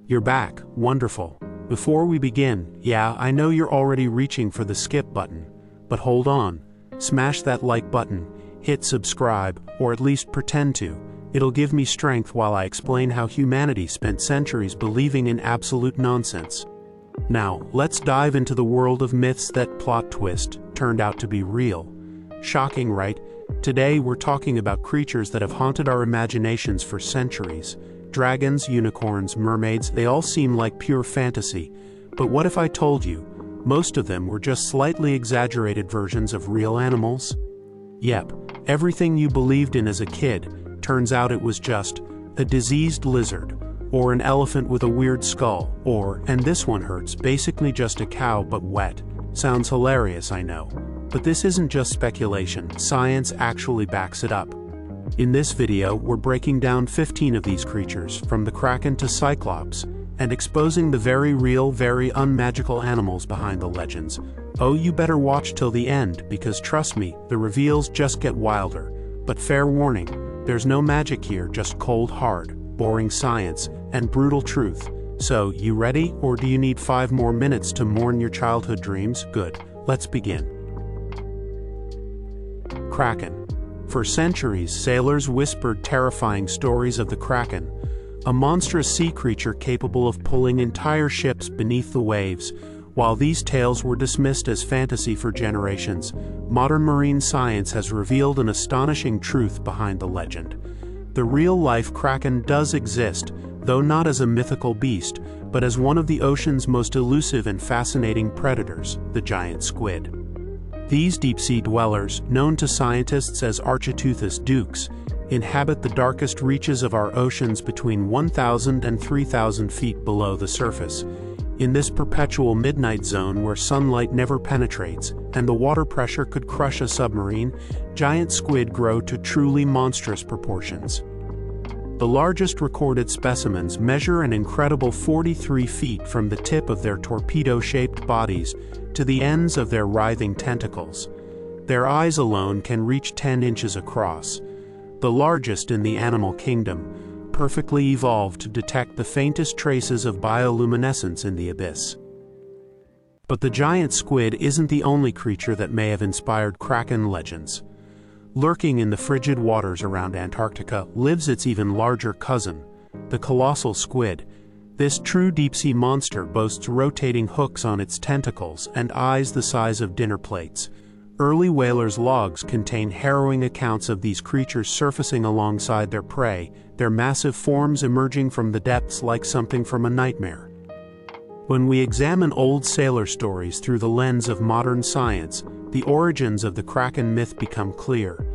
You're back, wonderful. Before we begin, yeah, I know you're already reaching for the skip button, but hold on, smash that like button, hit subscribe, or at least pretend to. It'll give me strength while I explain how humanity spent centuries believing in absolute nonsense. Now, let's dive into the world of myths that, plot twist, turned out to be real. Shocking, right? Today we're talking about creatures that have haunted our imaginations for centuries. Dragons, unicorns, mermaids, they all seem like pure fantasy. But what if I told you, most of them were just slightly exaggerated versions of real animals? Yep, everything you believed in as a kid, turns out it was just a diseased lizard, or an elephant with a weird skull, or, and this one hurts, basically just a cow but wet. Sounds hilarious, I know. But this isn't just speculation, science actually backs it up. In this video, we're breaking down 15 of these creatures, from the Kraken to Cyclops, and exposing the very real, very unmagical animals behind the legends. Oh, you better watch till the end, because trust me, the reveals just get wilder. But fair warning, there's no magic here, just cold hard, boring science, and brutal truth. So, you ready, or do you need 5 more minutes to mourn your childhood dreams? Good, let's begin. Kraken. For centuries, sailors whispered terrifying stories of the Kraken, a monstrous sea creature capable of pulling entire ships beneath the waves. While these tales were dismissed as fantasy for generations, modern marine science has revealed an astonishing truth behind the legend. The real-life Kraken does exist, though not as a mythical beast, but as one of the ocean's most elusive and fascinating predators, the giant squid. These deep-sea dwellers, known to scientists as Architeuthis dukes, inhabit the darkest reaches of our oceans between 1,000 and 3,000 feet below the surface. In this perpetual midnight zone where sunlight never penetrates and the water pressure could crush a submarine, giant squid grow to truly monstrous proportions. The largest recorded specimens measure an incredible 43 feet from the tip of their torpedo-shaped bodies to the ends of their writhing tentacles. Their eyes alone can reach 10 inches across, the largest in the animal kingdom, perfectly evolved to detect the faintest traces of bioluminescence in the abyss. But the giant squid isn't the only creature that may have inspired Kraken legends. Lurking in the frigid waters around Antarctica lives its even larger cousin, the colossal squid. This true deep-sea monster boasts rotating hooks on its tentacles and eyes the size of dinner plates. Early whalers' logs contain harrowing accounts of these creatures surfacing alongside their prey, their massive forms emerging from the depths like something from a nightmare. When we examine old sailor stories through the lens of modern science, the origins of the Kraken myth become clear.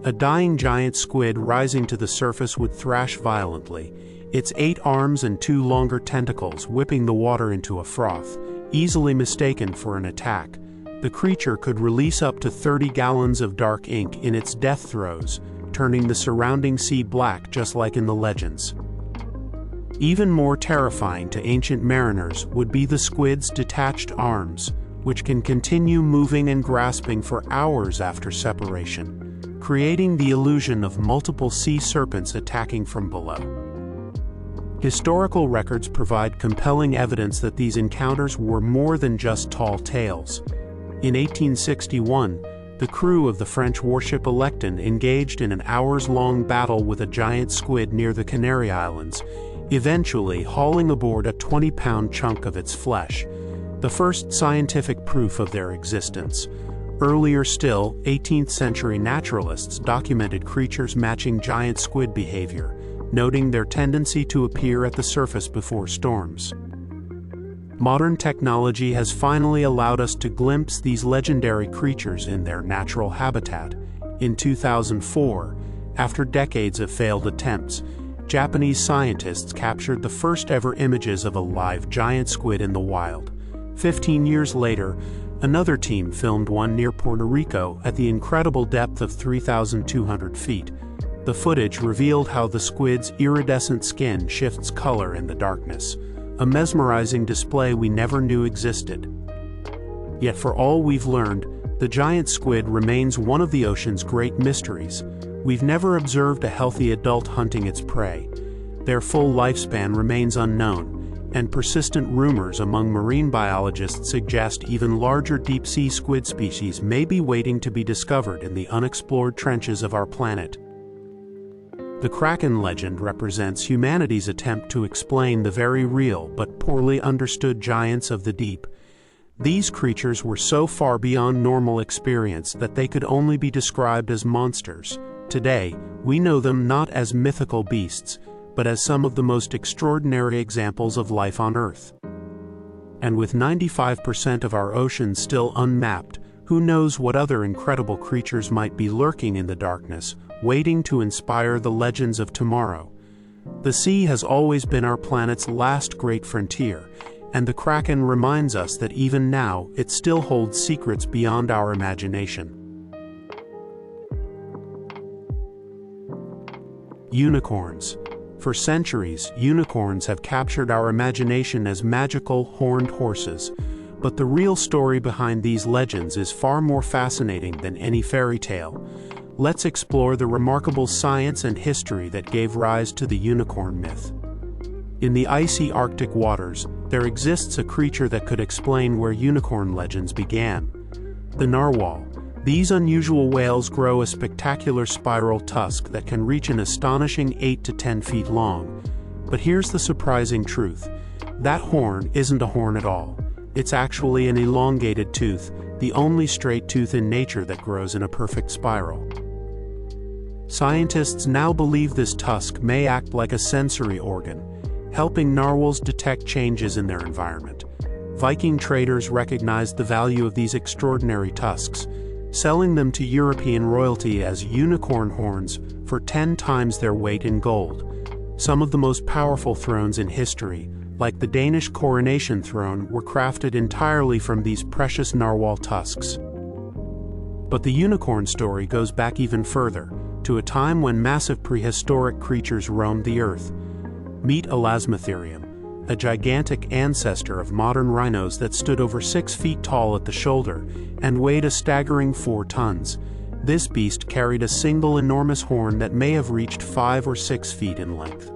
A dying giant squid rising to the surface would thrash violently, its 8 arms and 2 longer tentacles whipping the water into a froth, easily mistaken for an attack. The creature could release up to 30 gallons of dark ink in its death throes, turning the surrounding sea black just like in the legends. Even more terrifying to ancient mariners would be the squid's detached arms, which can continue moving and grasping for hours after separation, creating the illusion of multiple sea serpents attacking from below. Historical records provide compelling evidence that these encounters were more than just tall tales. In 1861, the crew of the French warship Electon engaged in an hours-long battle with a giant squid near the Canary Islands, eventually hauling aboard a 20-pound chunk of its flesh, the first scientific proof of their existence. Earlier still, 18th-century naturalists documented creatures matching giant squid behavior, noting their tendency to appear at the surface before storms. Modern technology has finally allowed us to glimpse these legendary creatures in their natural habitat. In 2004, after decades of failed attempts, Japanese scientists captured the first ever images of a live giant squid in the wild. 15 years later, another team filmed one near Puerto Rico at the incredible depth of 3,200 feet. The footage revealed how the squid's iridescent skin shifts color in the darkness, a mesmerizing display we never knew existed. Yet for all we've learned, the giant squid remains one of the ocean's great mysteries. We've never observed a healthy adult hunting its prey. Their full lifespan remains unknown, and persistent rumors among marine biologists suggest even larger deep-sea squid species may be waiting to be discovered in the unexplored trenches of our planet. The Kraken legend represents humanity's attempt to explain the very real but poorly understood giants of the deep. These creatures were so far beyond normal experience that they could only be described as monsters. Today, we know them not as mythical beasts, but as some of the most extraordinary examples of life on Earth. And with 95% of our oceans still unmapped, who knows what other incredible creatures might be lurking in the darkness, waiting to inspire the legends of tomorrow. The sea has always been our planet's last great frontier, and the Kraken reminds us that even now it still holds secrets beyond our imagination. Unicorns. For centuries, unicorns have captured our imagination as magical, horned horses, but the real story behind these legends is far more fascinating than any fairy tale. Let's explore the remarkable science and history that gave rise to the unicorn myth. In the icy Arctic waters, there exists a creature that could explain where unicorn legends began. The narwhal. These unusual whales grow a spectacular spiral tusk that can reach an astonishing 8 to 10 feet long. But here's the surprising truth. That horn isn't a horn at all. It's actually an elongated tooth, the only straight tooth in nature that grows in a perfect spiral. Scientists now believe this tusk may act like a sensory organ, helping narwhals detect changes in their environment. Viking traders recognized the value of these extraordinary tusks, selling them to European royalty as unicorn horns for 10 times their weight in gold. Some of the most powerful thrones in history, like the Danish coronation throne, were crafted entirely from these precious narwhal tusks. But the unicorn story goes back even further, to a time when massive prehistoric creatures roamed the earth. Meet Elasmotherium, a gigantic ancestor of modern rhinos that stood over 6 feet tall at the shoulder and weighed a staggering 4 tons. This beast carried a single enormous horn that may have reached 5 or 6 feet in length.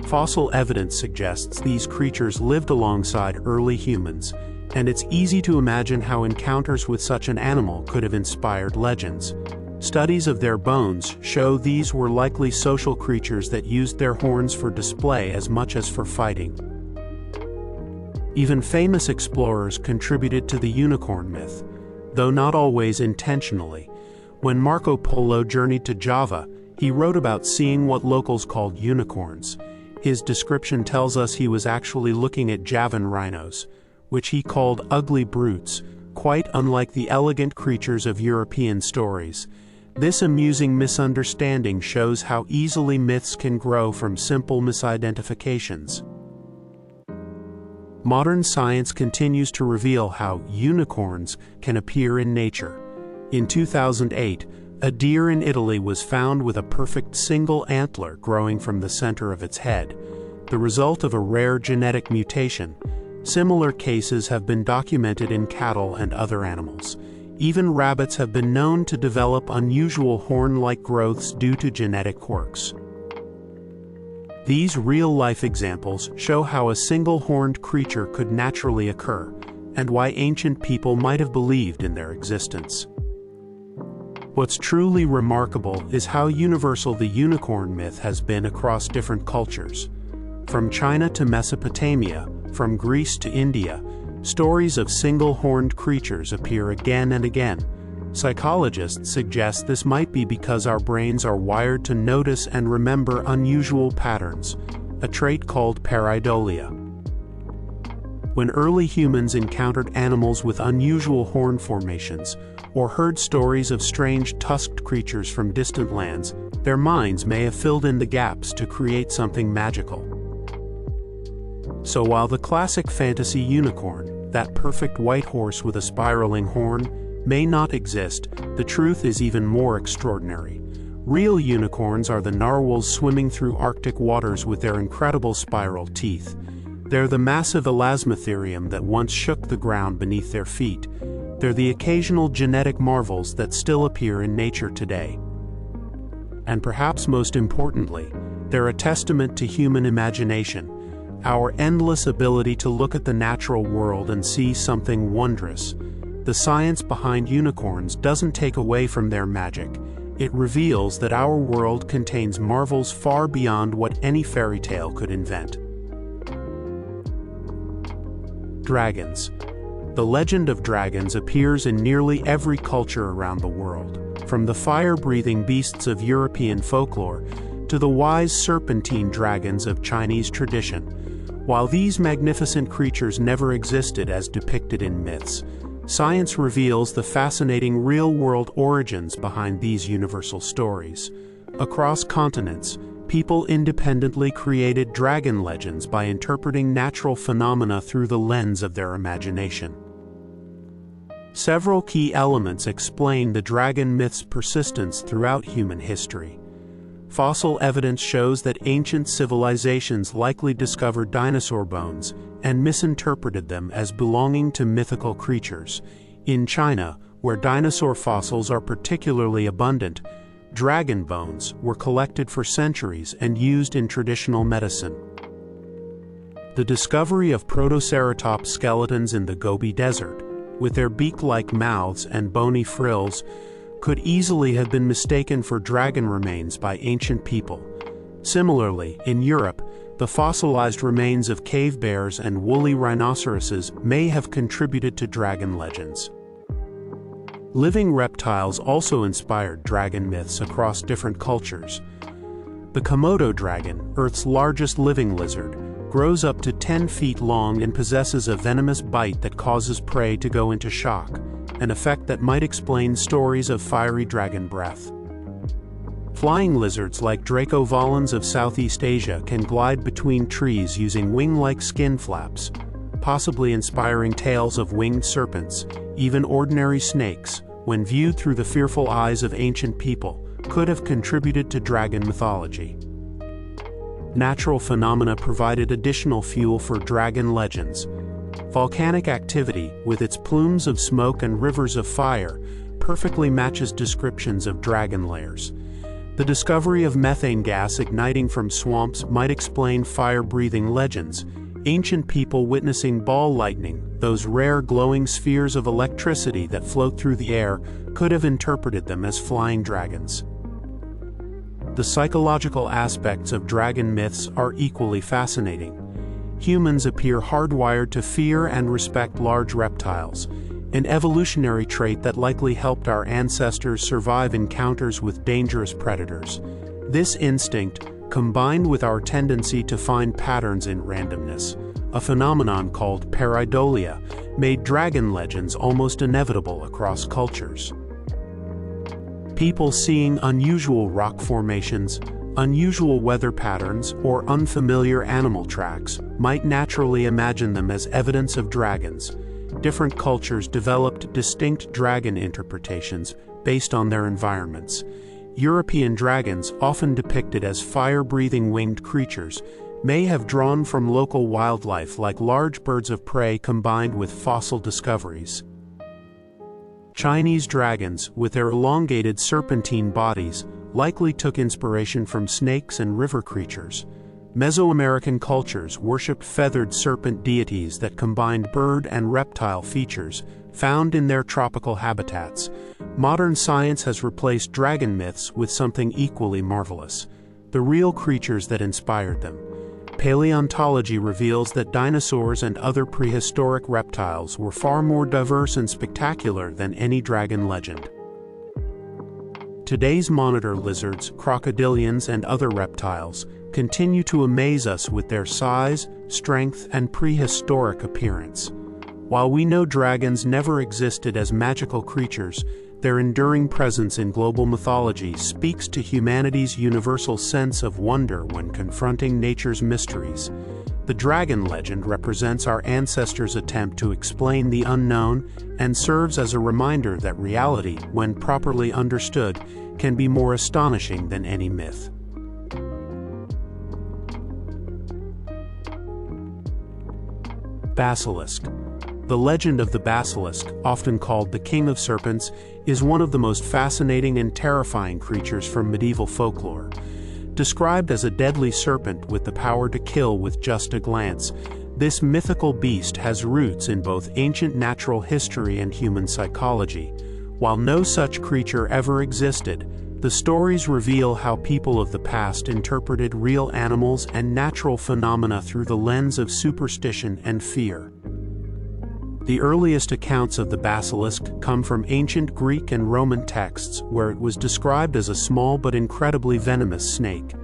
Fossil evidence suggests these creatures lived alongside early humans, and it's easy to imagine how encounters with such an animal could have inspired legends. Studies of their bones show these were likely social creatures that used their horns for display as much as for fighting. Even famous explorers contributed to the unicorn myth, though not always intentionally. When Marco Polo journeyed to Java, he wrote about seeing what locals called unicorns. His description tells us he was actually looking at Javan rhinos, which he called ugly brutes, quite unlike the elegant creatures of European stories. This amusing misunderstanding shows how easily myths can grow from simple misidentifications. Modern science continues to reveal how unicorns can appear in nature. In 2008, a deer in Italy was found with a perfect single antler growing from the center of its head, the result of a rare genetic mutation. Similar cases have been documented in cattle and other animals. Even rabbits have been known to develop unusual horn-like growths due to genetic quirks. These real-life examples show how a single-horned creature could naturally occur, and why ancient people might have believed in their existence. What's truly remarkable is how universal the unicorn myth has been across different cultures. From China to Mesopotamia, from Greece to India, stories of single-horned creatures appear again and again. Psychologists suggest this might be because our brains are wired to notice and remember unusual patterns, a trait called pareidolia. When early humans encountered animals with unusual horn formations, or heard stories of strange tusked creatures from distant lands, their minds may have filled in the gaps to create something magical. So while the classic fantasy unicorn, that perfect white horse with a spiraling horn, may not exist, the truth is even more extraordinary. Real unicorns are the narwhals swimming through Arctic waters with their incredible spiral teeth. They're the massive Elasmotherium that once shook the ground beneath their feet. They're the occasional genetic marvels that still appear in nature today. And perhaps most importantly, they're a testament to human imagination. our endless ability to look at the natural world and see something wondrous. The science behind unicorns doesn't take away from their magic. It reveals that our world contains marvels far beyond what any fairy tale could invent. Dragons. The legend of dragons appears in nearly every culture around the world, from the fire-breathing beasts of European folklore to the wise serpentine dragons of Chinese tradition. While these magnificent creatures never existed as depicted in myths, science reveals the fascinating real-world origins behind these universal stories. Across continents, people independently created dragon legends by interpreting natural phenomena through the lens of their imagination. Several key elements explain the dragon myth's persistence throughout human history. Fossil evidence shows that ancient civilizations likely discovered dinosaur bones and misinterpreted them as belonging to mythical creatures. In China, where dinosaur fossils are particularly abundant, dragon bones were collected for centuries and used in traditional medicine. The discovery of Protoceratops skeletons in the Gobi Desert, with their beak-like mouths and bony frills, could easily have been mistaken for dragon remains by ancient people. Similarly, in Europe, the fossilized remains of cave bears and woolly rhinoceroses may have contributed to dragon legends. Living reptiles also inspired dragon myths across different cultures. The Komodo dragon, Earth's largest living lizard, grows up to 10 feet long and possesses a venomous bite that causes prey to go into shock, an effect that might explain stories of fiery dragon breath. Flying lizards like Dracovolans of Southeast Asia can glide between trees using wing-like skin flaps, possibly inspiring tales of winged serpents. Even ordinary snakes, when viewed through the fearful eyes of ancient people, could have contributed to dragon mythology. Natural phenomena provided additional fuel for dragon legends. Volcanic activity, with its plumes of smoke and rivers of fire, perfectly matches descriptions of dragon lairs. The discovery of methane gas igniting from swamps might explain fire-breathing legends. Ancient people witnessing ball lightning, those rare glowing spheres of electricity that float through the air, could have interpreted them as flying dragons. The psychological aspects of dragon myths are equally fascinating. Humans appear hardwired to fear and respect large reptiles, an evolutionary trait that likely helped our ancestors survive encounters with dangerous predators. This instinct, combined with our tendency to find patterns in randomness, a phenomenon called pareidolia, made dragon legends almost inevitable across cultures. People seeing unusual rock formations, unusual weather patterns, or unfamiliar animal tracks might naturally imagine them as evidence of dragons. Different cultures developed distinct dragon interpretations based on their environments. European dragons, often depicted as fire-breathing winged creatures, may have drawn from local wildlife like large birds of prey combined with fossil discoveries. Chinese dragons, with their elongated serpentine bodies, likely took inspiration from snakes and river creatures. Mesoamerican cultures worshipped feathered serpent deities that combined bird and reptile features found in their tropical habitats. Modern science has replaced dragon myths with something equally marvelous: the real creatures that inspired them. Paleontology reveals that dinosaurs and other prehistoric reptiles were far more diverse and spectacular than any dragon legend. Today's monitor lizards, crocodilians, and other reptiles continue to amaze us with their size, strength, and prehistoric appearance. While we know dragons never existed as magical creatures, their enduring presence in global mythology speaks to humanity's universal sense of wonder when confronting nature's mysteries. The dragon legend represents our ancestors' attempt to explain the unknown and serves as a reminder that reality, when properly understood, can be more astonishing than any myth. Basilisk. The legend of the basilisk, often called the king of serpents, is one of the most fascinating and terrifying creatures from medieval folklore. Described as a deadly serpent with the power to kill with just a glance, this mythical beast has roots in both ancient natural history and human psychology. While no such creature ever existed, the stories reveal how people of the past interpreted real animals and natural phenomena through the lens of superstition and fear. The earliest accounts of the basilisk come from ancient Greek and Roman texts, where it was described as a small but incredibly venomous snake.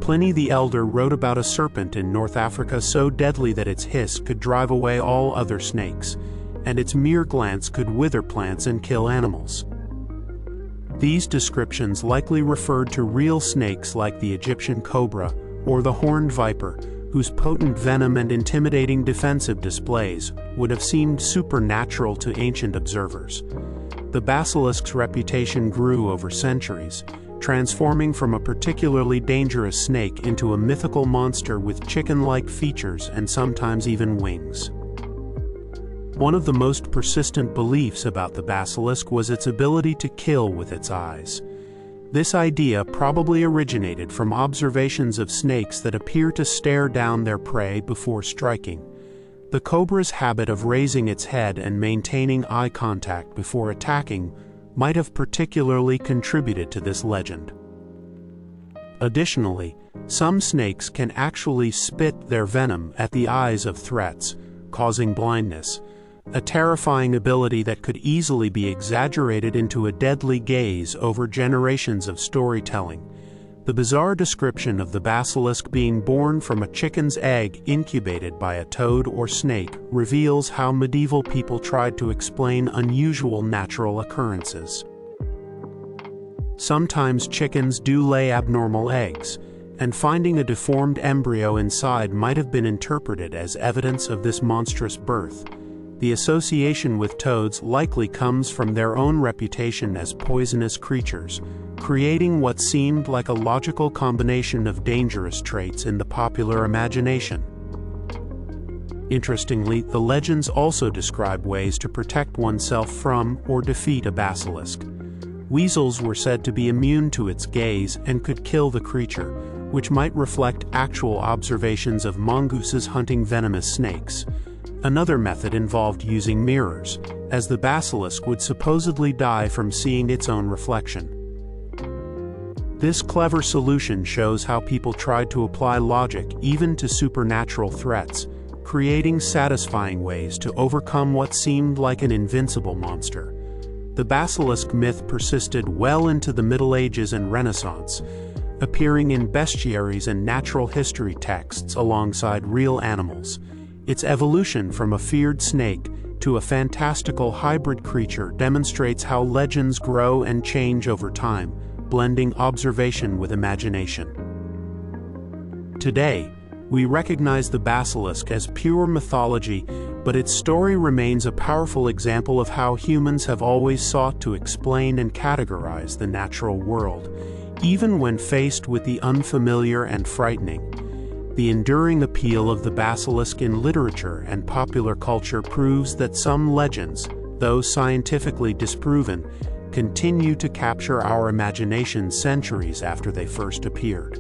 Pliny the Elder wrote about a serpent in North Africa so deadly that its hiss could drive away all other snakes, and its mere glance could wither plants and kill animals. These descriptions likely referred to real snakes like the Egyptian cobra or the horned viper, whose potent venom and intimidating defensive displays would have seemed supernatural to ancient observers. The basilisk's reputation grew over centuries, transforming from a particularly dangerous snake into a mythical monster with chicken-like features and sometimes even wings. One of the most persistent beliefs about the basilisk was its ability to kill with its eyes. This idea probably originated from observations of snakes that appear to stare down their prey before striking. The cobra's habit of raising its head and maintaining eye contact before attacking might have particularly contributed to this legend. Additionally, some snakes can actually spit their venom at the eyes of threats, causing blindness, a terrifying ability that could easily be exaggerated into a deadly gaze over generations of storytelling. The bizarre description of the basilisk being born from a chicken's egg incubated by a toad or snake reveals how medieval people tried to explain unusual natural occurrences. Sometimes chickens do lay abnormal eggs, and finding a deformed embryo inside might have been interpreted as evidence of this monstrous birth. The association with toads likely comes from their own reputation as poisonous creatures, creating what seemed like a logical combination of dangerous traits in the popular imagination. Interestingly, the legends also describe ways to protect oneself from or defeat a basilisk. Weasels were said to be immune to its gaze and could kill the creature, which might reflect actual observations of mongooses hunting venomous snakes. Another method involved using mirrors, as the basilisk would supposedly die from seeing its own reflection. This clever solution shows how people tried to apply logic even to supernatural threats, creating satisfying ways to overcome what seemed like an invincible monster. The basilisk myth persisted well into the Middle Ages and Renaissance, appearing in bestiaries and natural history texts alongside real animals. Its evolution from a feared snake to a fantastical hybrid creature demonstrates how legends grow and change over time, blending observation with imagination. Today, we recognize the basilisk as pure mythology, but its story remains a powerful example of how humans have always sought to explain and categorize the natural world, even when faced with the unfamiliar and frightening. The enduring appeal of the basilisk in literature and popular culture proves that some legends, though scientifically disproven, continue to capture our imagination centuries after they first appeared.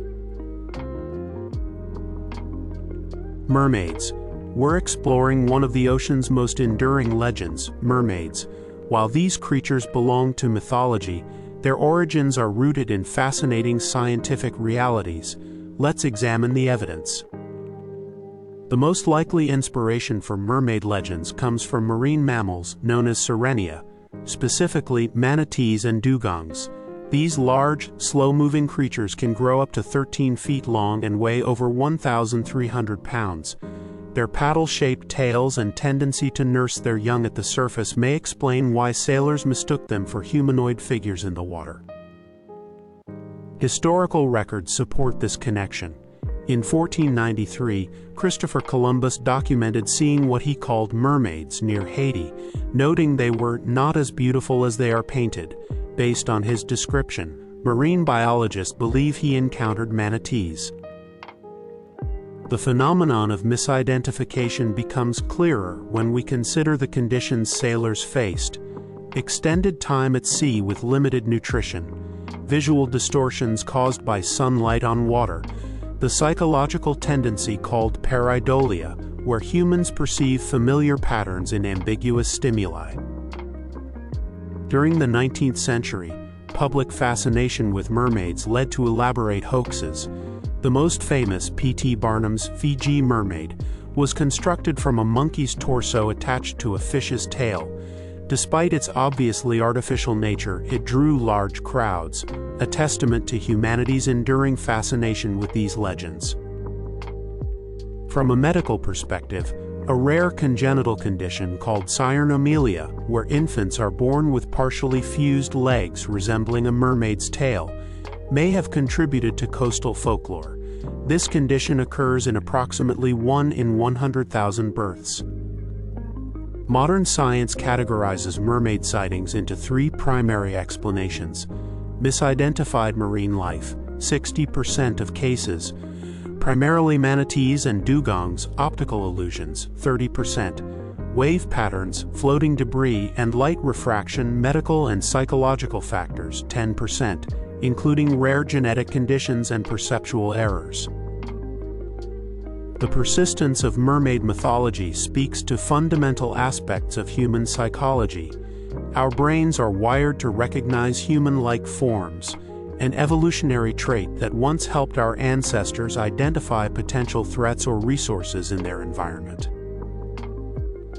Mermaids. We're exploring one of the ocean's most enduring legends, mermaids. While these creatures belong to mythology, their origins are rooted in fascinating scientific realities. Let's examine the evidence. The most likely inspiration for mermaid legends comes from marine mammals known as sirenia, specifically manatees and dugongs. These large, slow-moving creatures can grow up to 13 feet long and weigh over 1,300 pounds. Their paddle-shaped tails and tendency to nurse their young at the surface may explain why sailors mistook them for humanoid figures in the water. Historical records support this connection. In 1493, Christopher Columbus documented seeing what he called mermaids near Haiti, noting they were not as beautiful as they are painted. Based on his description, marine biologists believe he encountered manatees. The phenomenon of misidentification becomes clearer when we consider the conditions sailors faced: extended time at sea with limited nutrition, visual distortions caused by sunlight on water, the psychological tendency called pareidolia, where humans perceive familiar patterns in ambiguous stimuli. During the 19th century, public fascination with mermaids led to elaborate hoaxes. The most famous, P.T. Barnum's Fiji mermaid, was constructed from a monkey's torso attached to a fish's tail. Despite its obviously artificial nature, it drew large crowds, a testament to humanity's enduring fascination with these legends. From a medical perspective, a rare congenital condition called cyanomelia, where infants are born with partially fused legs resembling a mermaid's tail, may have contributed to coastal folklore. This condition occurs in approximately 1 in 100,000 births. Modern science categorizes mermaid sightings into 3 primary explanations: misidentified marine life, 60% of cases; primarily manatees and dugongs, optical illusions, 30%; wave patterns, floating debris, and light refraction, medical and psychological factors, 10%, including rare genetic conditions and perceptual errors. The persistence of mermaid mythology speaks to fundamental aspects of human psychology. Our brains are wired to recognize human-like forms, an evolutionary trait that once helped our ancestors identify potential threats or resources in their environment.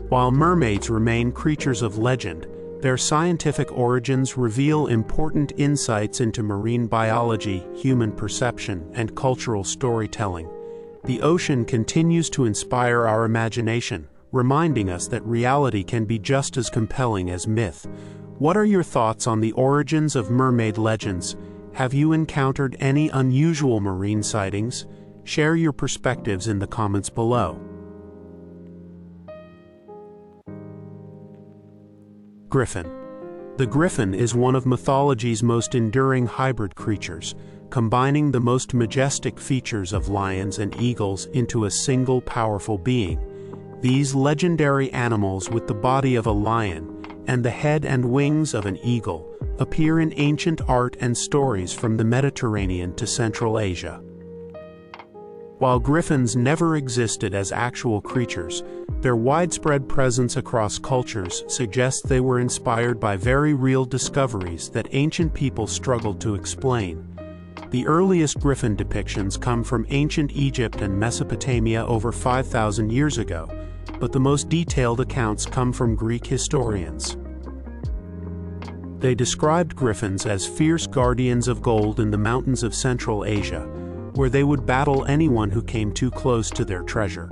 While mermaids remain creatures of legend, their scientific origins reveal important insights into marine biology, human perception, and cultural storytelling. The ocean continues to inspire our imagination, reminding us that reality can be just as compelling as myth. What are your thoughts on the origins of mermaid legends? Have you encountered any unusual marine sightings? Share your perspectives in the comments below. Griffin. The griffin is one of mythology's most enduring hybrid creatures, combining the most majestic features of lions and eagles into a single powerful being. These legendary animals, with the body of a lion and the head and wings of an eagle, appear in ancient art and stories from the Mediterranean to Central Asia. While griffins never existed as actual creatures, their widespread presence across cultures suggests they were inspired by very real discoveries that ancient people struggled to explain. The earliest griffin depictions come from ancient Egypt and Mesopotamia over 5,000 years ago, but the most detailed accounts come from Greek historians. They described griffins as fierce guardians of gold in the mountains of Central Asia, where they would battle anyone who came too close to their treasure.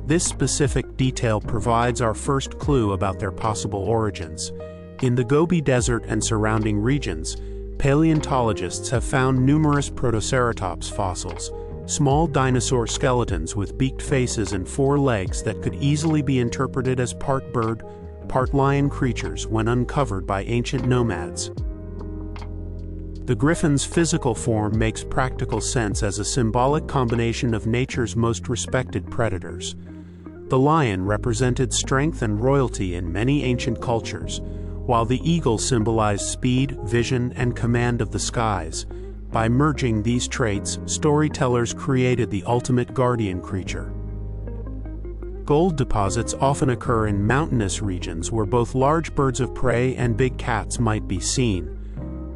This specific detail provides our first clue about their possible origins. In the Gobi Desert and surrounding regions, paleontologists have found numerous protoceratops fossils, small dinosaur skeletons with beaked faces and 4 legs that could easily be interpreted as part bird, part lion creatures when uncovered by ancient nomads. The griffin's physical form makes practical sense as a symbolic combination of nature's most respected predators. The lion represented strength and royalty in many ancient cultures, while the eagle symbolized speed, vision, and command of the skies. By merging these traits, storytellers created the ultimate guardian creature. Gold deposits often occur in mountainous regions where both large birds of prey and big cats might be seen,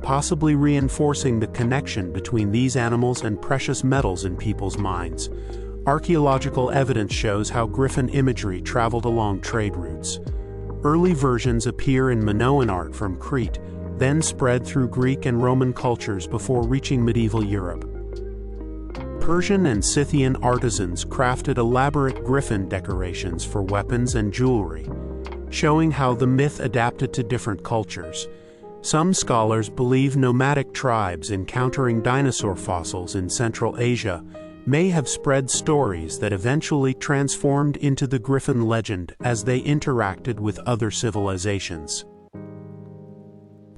possibly reinforcing the connection between these animals and precious metals in people's minds. Archaeological evidence shows how griffin imagery traveled along trade routes. Early versions appear in Minoan art from Crete, then spread through Greek and Roman cultures before reaching medieval Europe. Persian and Scythian artisans crafted elaborate griffin decorations for weapons and jewelry, showing how the myth adapted to different cultures. Some scholars believe nomadic tribes encountering dinosaur fossils in Central Asia may have spread stories that eventually transformed into the griffin legend as they interacted with other civilizations.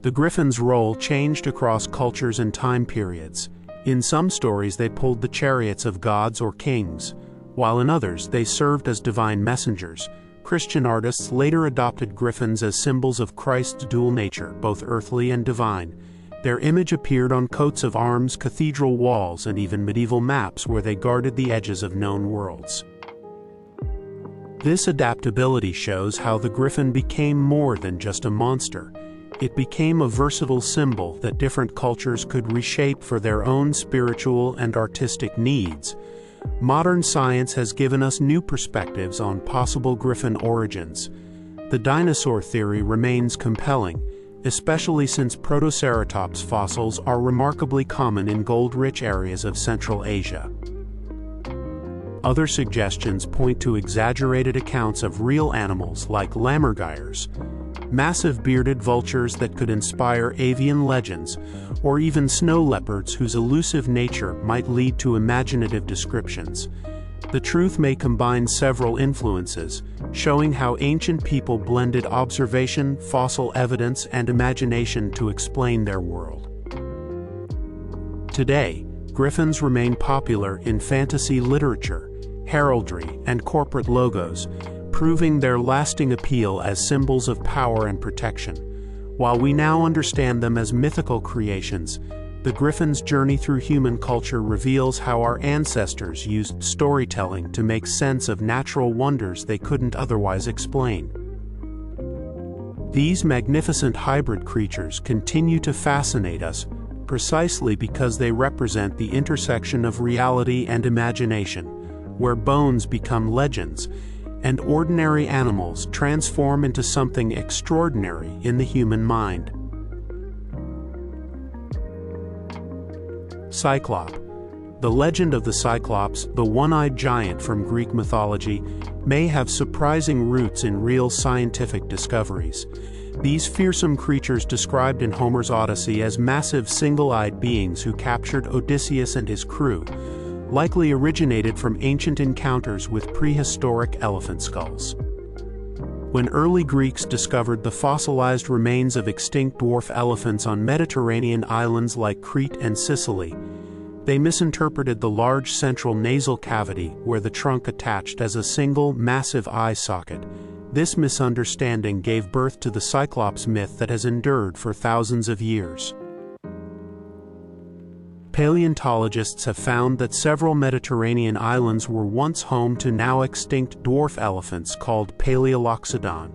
The griffin's role changed across cultures and time periods. In some stories they pulled the chariots of gods or kings, while in others they served as divine messengers. Christian artists later adopted griffins as symbols of Christ's dual nature, both earthly and divine. Their image appeared on coats of arms, cathedral walls, and even medieval maps where they guarded the edges of known worlds. This adaptability shows how the griffin became more than just a monster. It became a versatile symbol that different cultures could reshape for their own spiritual and artistic needs. Modern science has given us new perspectives on possible griffin origins. The dinosaur theory remains compelling, especially since Protoceratops fossils are remarkably common in gold-rich areas of Central Asia. Other suggestions point to exaggerated accounts of real animals like lammergeiers, massive bearded vultures that could inspire avian legends, or even snow leopards whose elusive nature might lead to imaginative descriptions. The truth may combine several influences, showing how ancient people blended observation, fossil evidence, and imagination to explain their world. Today, griffins remain popular in fantasy literature, heraldry, and corporate logos, proving their lasting appeal as symbols of power and protection. While we now understand them as mythical creations, the griffin's journey through human culture reveals how our ancestors used storytelling to make sense of natural wonders they couldn't otherwise explain. These magnificent hybrid creatures continue to fascinate us precisely because they represent the intersection of reality and imagination, where bones become legends and ordinary animals transform into something extraordinary in the human mind. Cyclop. The legend of the Cyclops, the one-eyed giant from Greek mythology, may have surprising roots in real scientific discoveries. These fearsome creatures described in Homer's Odyssey as massive single-eyed beings who captured Odysseus and his crew, likely originated from ancient encounters with prehistoric elephant skulls. When early Greeks discovered the fossilized remains of extinct dwarf elephants on Mediterranean islands like Crete and Sicily, they misinterpreted the large central nasal cavity where the trunk attached as a single, massive eye socket. This misunderstanding gave birth to the Cyclops myth that has endured for thousands of years. Paleontologists have found that several Mediterranean islands were once home to now extinct dwarf elephants called Paleoloxodon.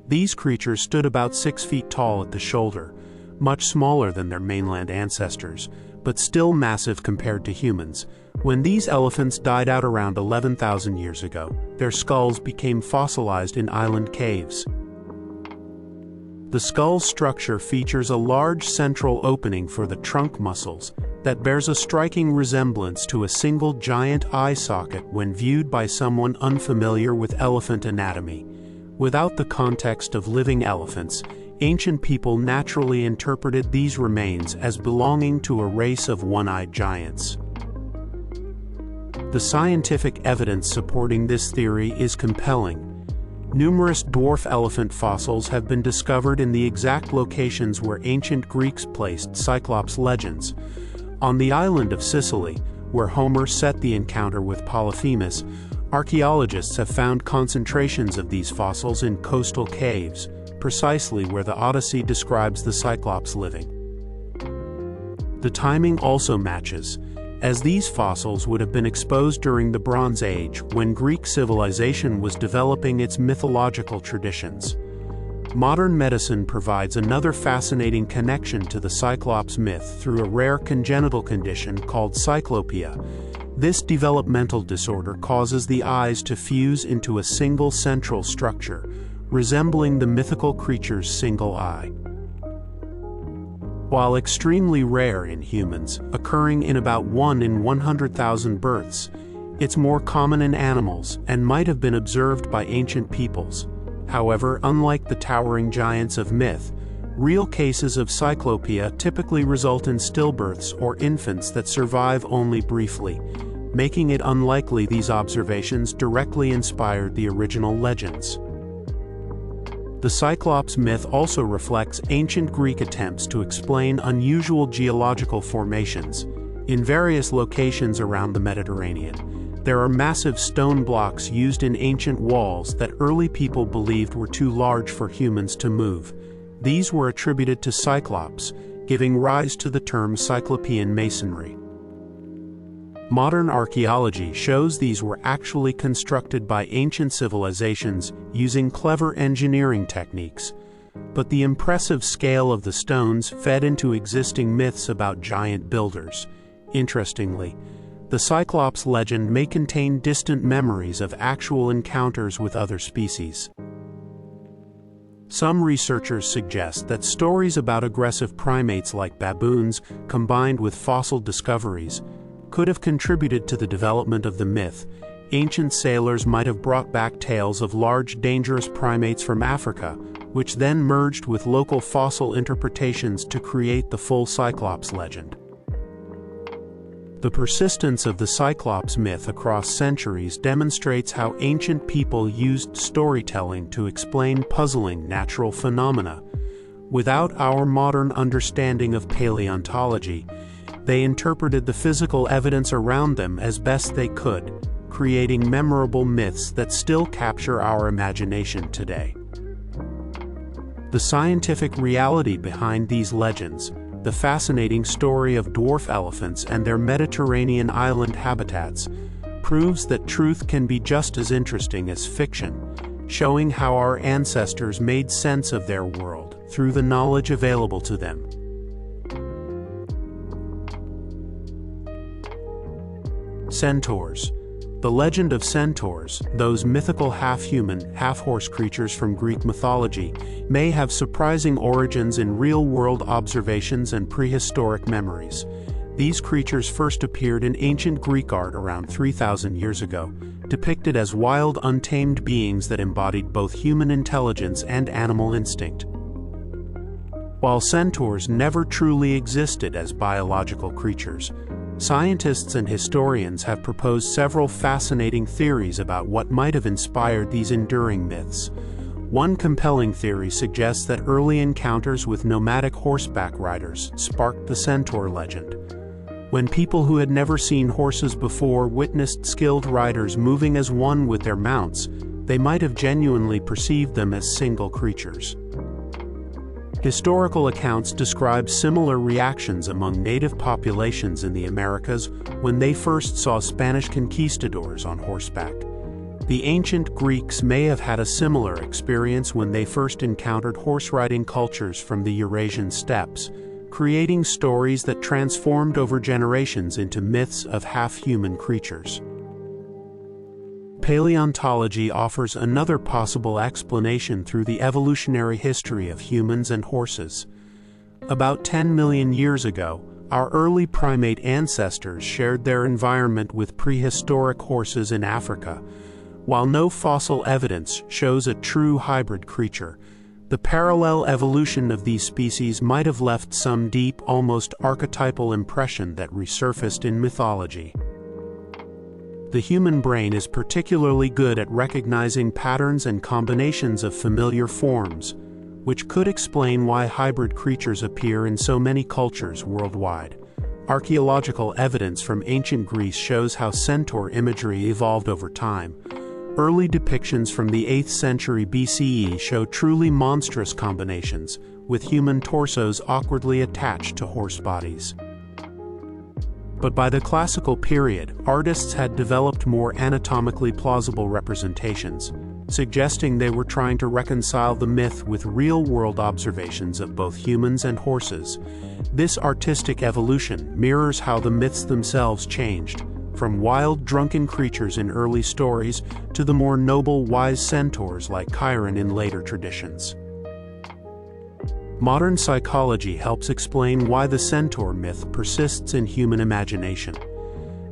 These creatures stood about 6 feet tall at the shoulder, much smaller than their mainland ancestors, but still massive compared to humans. When these elephants died out around 11,000 years ago, their skulls became fossilized in island caves. The skull's structure features a large central opening for the trunk muscles that bears a striking resemblance to a single giant eye socket when viewed by someone unfamiliar with elephant anatomy. Without the context of living elephants, ancient people naturally interpreted these remains as belonging to a race of one-eyed giants. The scientific evidence supporting this theory is compelling. Numerous dwarf elephant fossils have been discovered in the exact locations where ancient Greeks placed Cyclops legends. On the island of Sicily, where Homer set the encounter with Polyphemus, archaeologists have found concentrations of these fossils in coastal caves, precisely where the Odyssey describes the Cyclops living. The timing also matches, as these fossils would have been exposed during the Bronze Age when Greek civilization was developing its mythological traditions. Modern medicine provides another fascinating connection to the Cyclops myth through a rare congenital condition called cyclopia. This developmental disorder causes the eyes to fuse into a single central structure, resembling the mythical creature's single eye. While extremely rare in humans, occurring in about 1 in 100,000 births, it's more common in animals and might have been observed by ancient peoples. However, unlike the towering giants of myth, real cases of cyclopia typically result in stillbirths or infants that survive only briefly, making it unlikely these observations directly inspired the original legends. The Cyclops myth also reflects ancient Greek attempts to explain unusual geological formations. In various locations around the Mediterranean, there are massive stone blocks used in ancient walls that early people believed were too large for humans to move. These were attributed to Cyclops, giving rise to the term Cyclopean masonry. Modern archaeology shows these were actually constructed by ancient civilizations using clever engineering techniques, but the impressive scale of the stones fed into existing myths about giant builders. Interestingly, the Cyclops legend may contain distant memories of actual encounters with other species. Some researchers suggest that stories about aggressive primates like baboons, combined with fossil discoveries, could have contributed to the development of the myth. Ancient sailors might have brought back tales of large, dangerous primates from Africa, which then merged with local fossil interpretations to create the full Cyclops legend. The persistence of the Cyclops myth across centuries demonstrates how ancient people used storytelling to explain puzzling natural phenomena. Without our modern understanding of paleontology, they interpreted the physical evidence around them as best they could, creating memorable myths that still capture our imagination today. The scientific reality behind these legends, the fascinating story of dwarf elephants and their Mediterranean island habitats, proves that truth can be just as interesting as fiction, showing how our ancestors made sense of their world through the knowledge available to them. Centaurs. The legend of centaurs, those mythical half-human, half-horse creatures from Greek mythology, may have surprising origins in real-world observations and prehistoric memories. These creatures first appeared in ancient Greek art around 3,000 years ago, depicted as wild, untamed beings that embodied both human intelligence and animal instinct. While centaurs never truly existed as biological creatures, scientists and historians have proposed several fascinating theories about what might have inspired these enduring myths. One compelling theory suggests that early encounters with nomadic horseback riders sparked the centaur legend. When people who had never seen horses before witnessed skilled riders moving as one with their mounts, they might have genuinely perceived them as single creatures. Historical accounts describe similar reactions among native populations in the Americas when they first saw Spanish conquistadors on horseback. The ancient Greeks may have had a similar experience when they first encountered horse-riding cultures from the Eurasian steppes, creating stories that transformed over generations into myths of half-human creatures. Paleontology offers another possible explanation through the evolutionary history of humans and horses. About 10 million years ago, our early primate ancestors shared their environment with prehistoric horses in Africa. While no fossil evidence shows a true hybrid creature, the parallel evolution of these species might have left some deep, almost archetypal impression that resurfaced in mythology. The human brain is particularly good at recognizing patterns and combinations of familiar forms, which could explain why hybrid creatures appear in so many cultures worldwide. Archaeological evidence from ancient Greece shows how centaur imagery evolved over time. Early depictions from the 8th century BCE show truly monstrous combinations, with human torsos awkwardly attached to horse bodies. But by the classical period, artists had developed more anatomically plausible representations, suggesting they were trying to reconcile the myth with real-world observations of both humans and horses. This artistic evolution mirrors how the myths themselves changed, from wild, drunken creatures in early stories to the more noble, wise centaurs like Chiron in later traditions. Modern psychology helps explain why the centaur myth persists in human imagination.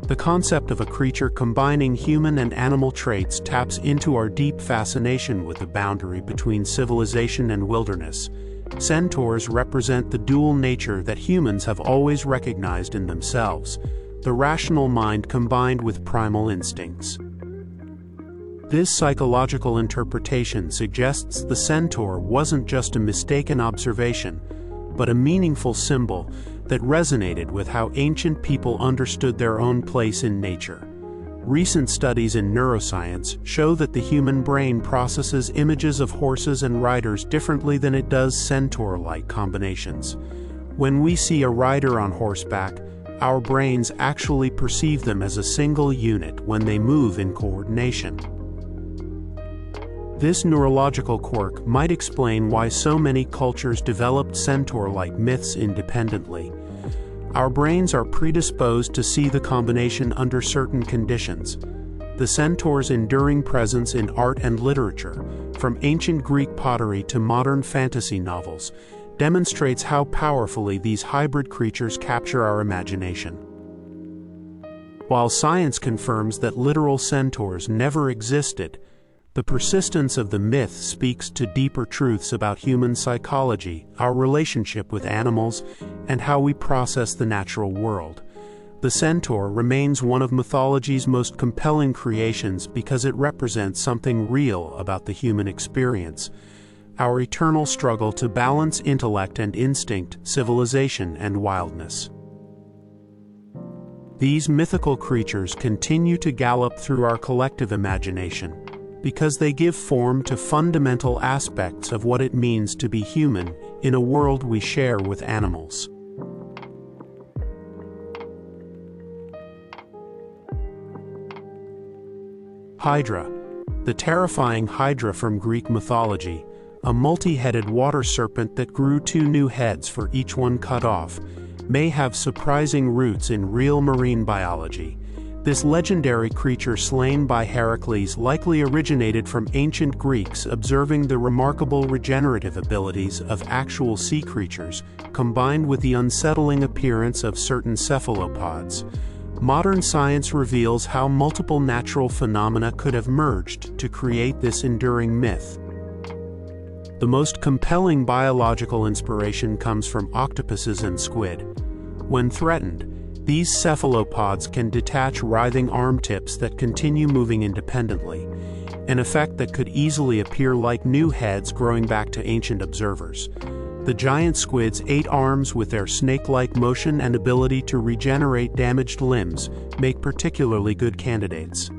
The concept of a creature combining human and animal traits taps into our deep fascination with the boundary between civilization and wilderness. Centaurs represent the dual nature that humans have always recognized in themselves, the rational mind combined with primal instincts. This psychological interpretation suggests the centaur wasn't just a mistaken observation, but a meaningful symbol that resonated with how ancient people understood their own place in nature. Recent studies in neuroscience show that the human brain processes images of horses and riders differently than it does centaur-like combinations. When we see a rider on horseback, our brains actually perceive them as a single unit when they move in coordination. This neurological quirk might explain why so many cultures developed centaur-like myths independently. Our brains are predisposed to see the combination under certain conditions. The centaur's enduring presence in art and literature, from ancient Greek pottery to modern fantasy novels, demonstrates how powerfully these hybrid creatures capture our imagination. While science confirms that literal centaurs never existed, the persistence of the myth speaks to deeper truths about human psychology, our relationship with animals, and how we process the natural world. The centaur remains one of mythology's most compelling creations because it represents something real about the human experience, our eternal struggle to balance intellect and instinct, civilization and wildness. These mythical creatures continue to gallop through our collective imagination, because they give form to fundamental aspects of what it means to be human in a world we share with animals. Hydra. The terrifying Hydra from Greek mythology, a multi-headed water serpent that grew 2 new heads for each one cut off, may have surprising roots in real marine biology. This legendary creature slain by Heracles likely originated from ancient Greeks observing the remarkable regenerative abilities of actual sea creatures, combined with the unsettling appearance of certain cephalopods. Modern science reveals how multiple natural phenomena could have merged to create this enduring myth. The most compelling biological inspiration comes from octopuses and squid. When threatened, these cephalopods can detach writhing arm tips that continue moving independently, an effect that could easily appear like new heads growing back to ancient observers. The giant squid's 8 arms, with their snake-like motion and ability to regenerate damaged limbs, make particularly good candidates.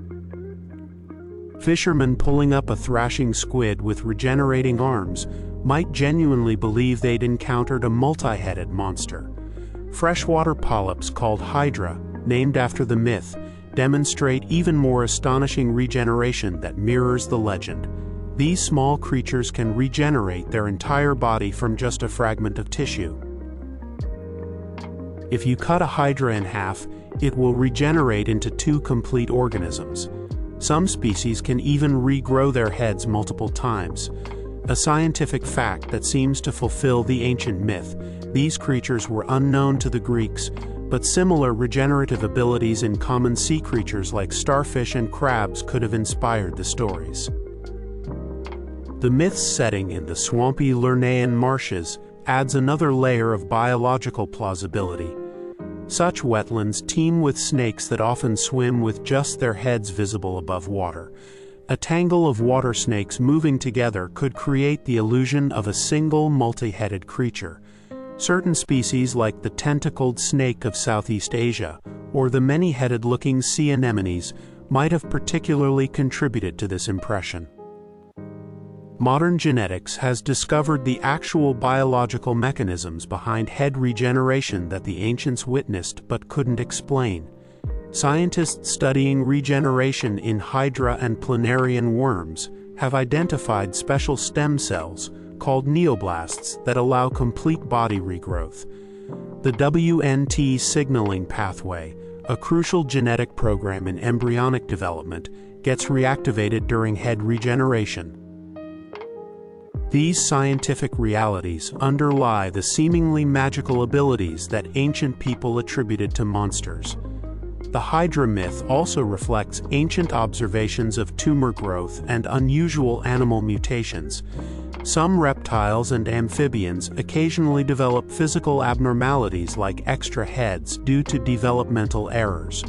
Fishermen pulling up a thrashing squid with regenerating arms might genuinely believe they'd encountered a multi-headed monster. Freshwater polyps called Hydra, named after the myth, demonstrate even more astonishing regeneration that mirrors the legend. These small creatures can regenerate their entire body from just a fragment of tissue. If you cut a Hydra in half, it will regenerate into 2 complete organisms. Some species can even regrow their heads multiple times, a scientific fact that seems to fulfill the ancient myth. These creatures were unknown to the Greeks, but similar regenerative abilities in common sea creatures like starfish and crabs could have inspired the stories. The myth's setting in the swampy Lernaean marshes adds another layer of biological plausibility. Such wetlands teem with snakes that often swim with just their heads visible above water. A tangle of water snakes moving together could create the illusion of a single multi-headed creature. Certain species like the tentacled snake of Southeast Asia or the many-headed looking sea anemones might have particularly contributed to this impression. Modern genetics has discovered the actual biological mechanisms behind head regeneration that the ancients witnessed but couldn't explain. Scientists studying regeneration in Hydra and planarian worms have identified special stem cells called neoblasts that allow complete body regrowth. The WNT signaling pathway, a crucial genetic program in embryonic development, gets reactivated during head regeneration. These scientific realities underlie the seemingly magical abilities that ancient people attributed to monsters. The Hydra myth also reflects ancient observations of tumor growth and unusual animal mutations. Some reptiles and amphibians occasionally develop physical abnormalities like extra heads due to developmental errors.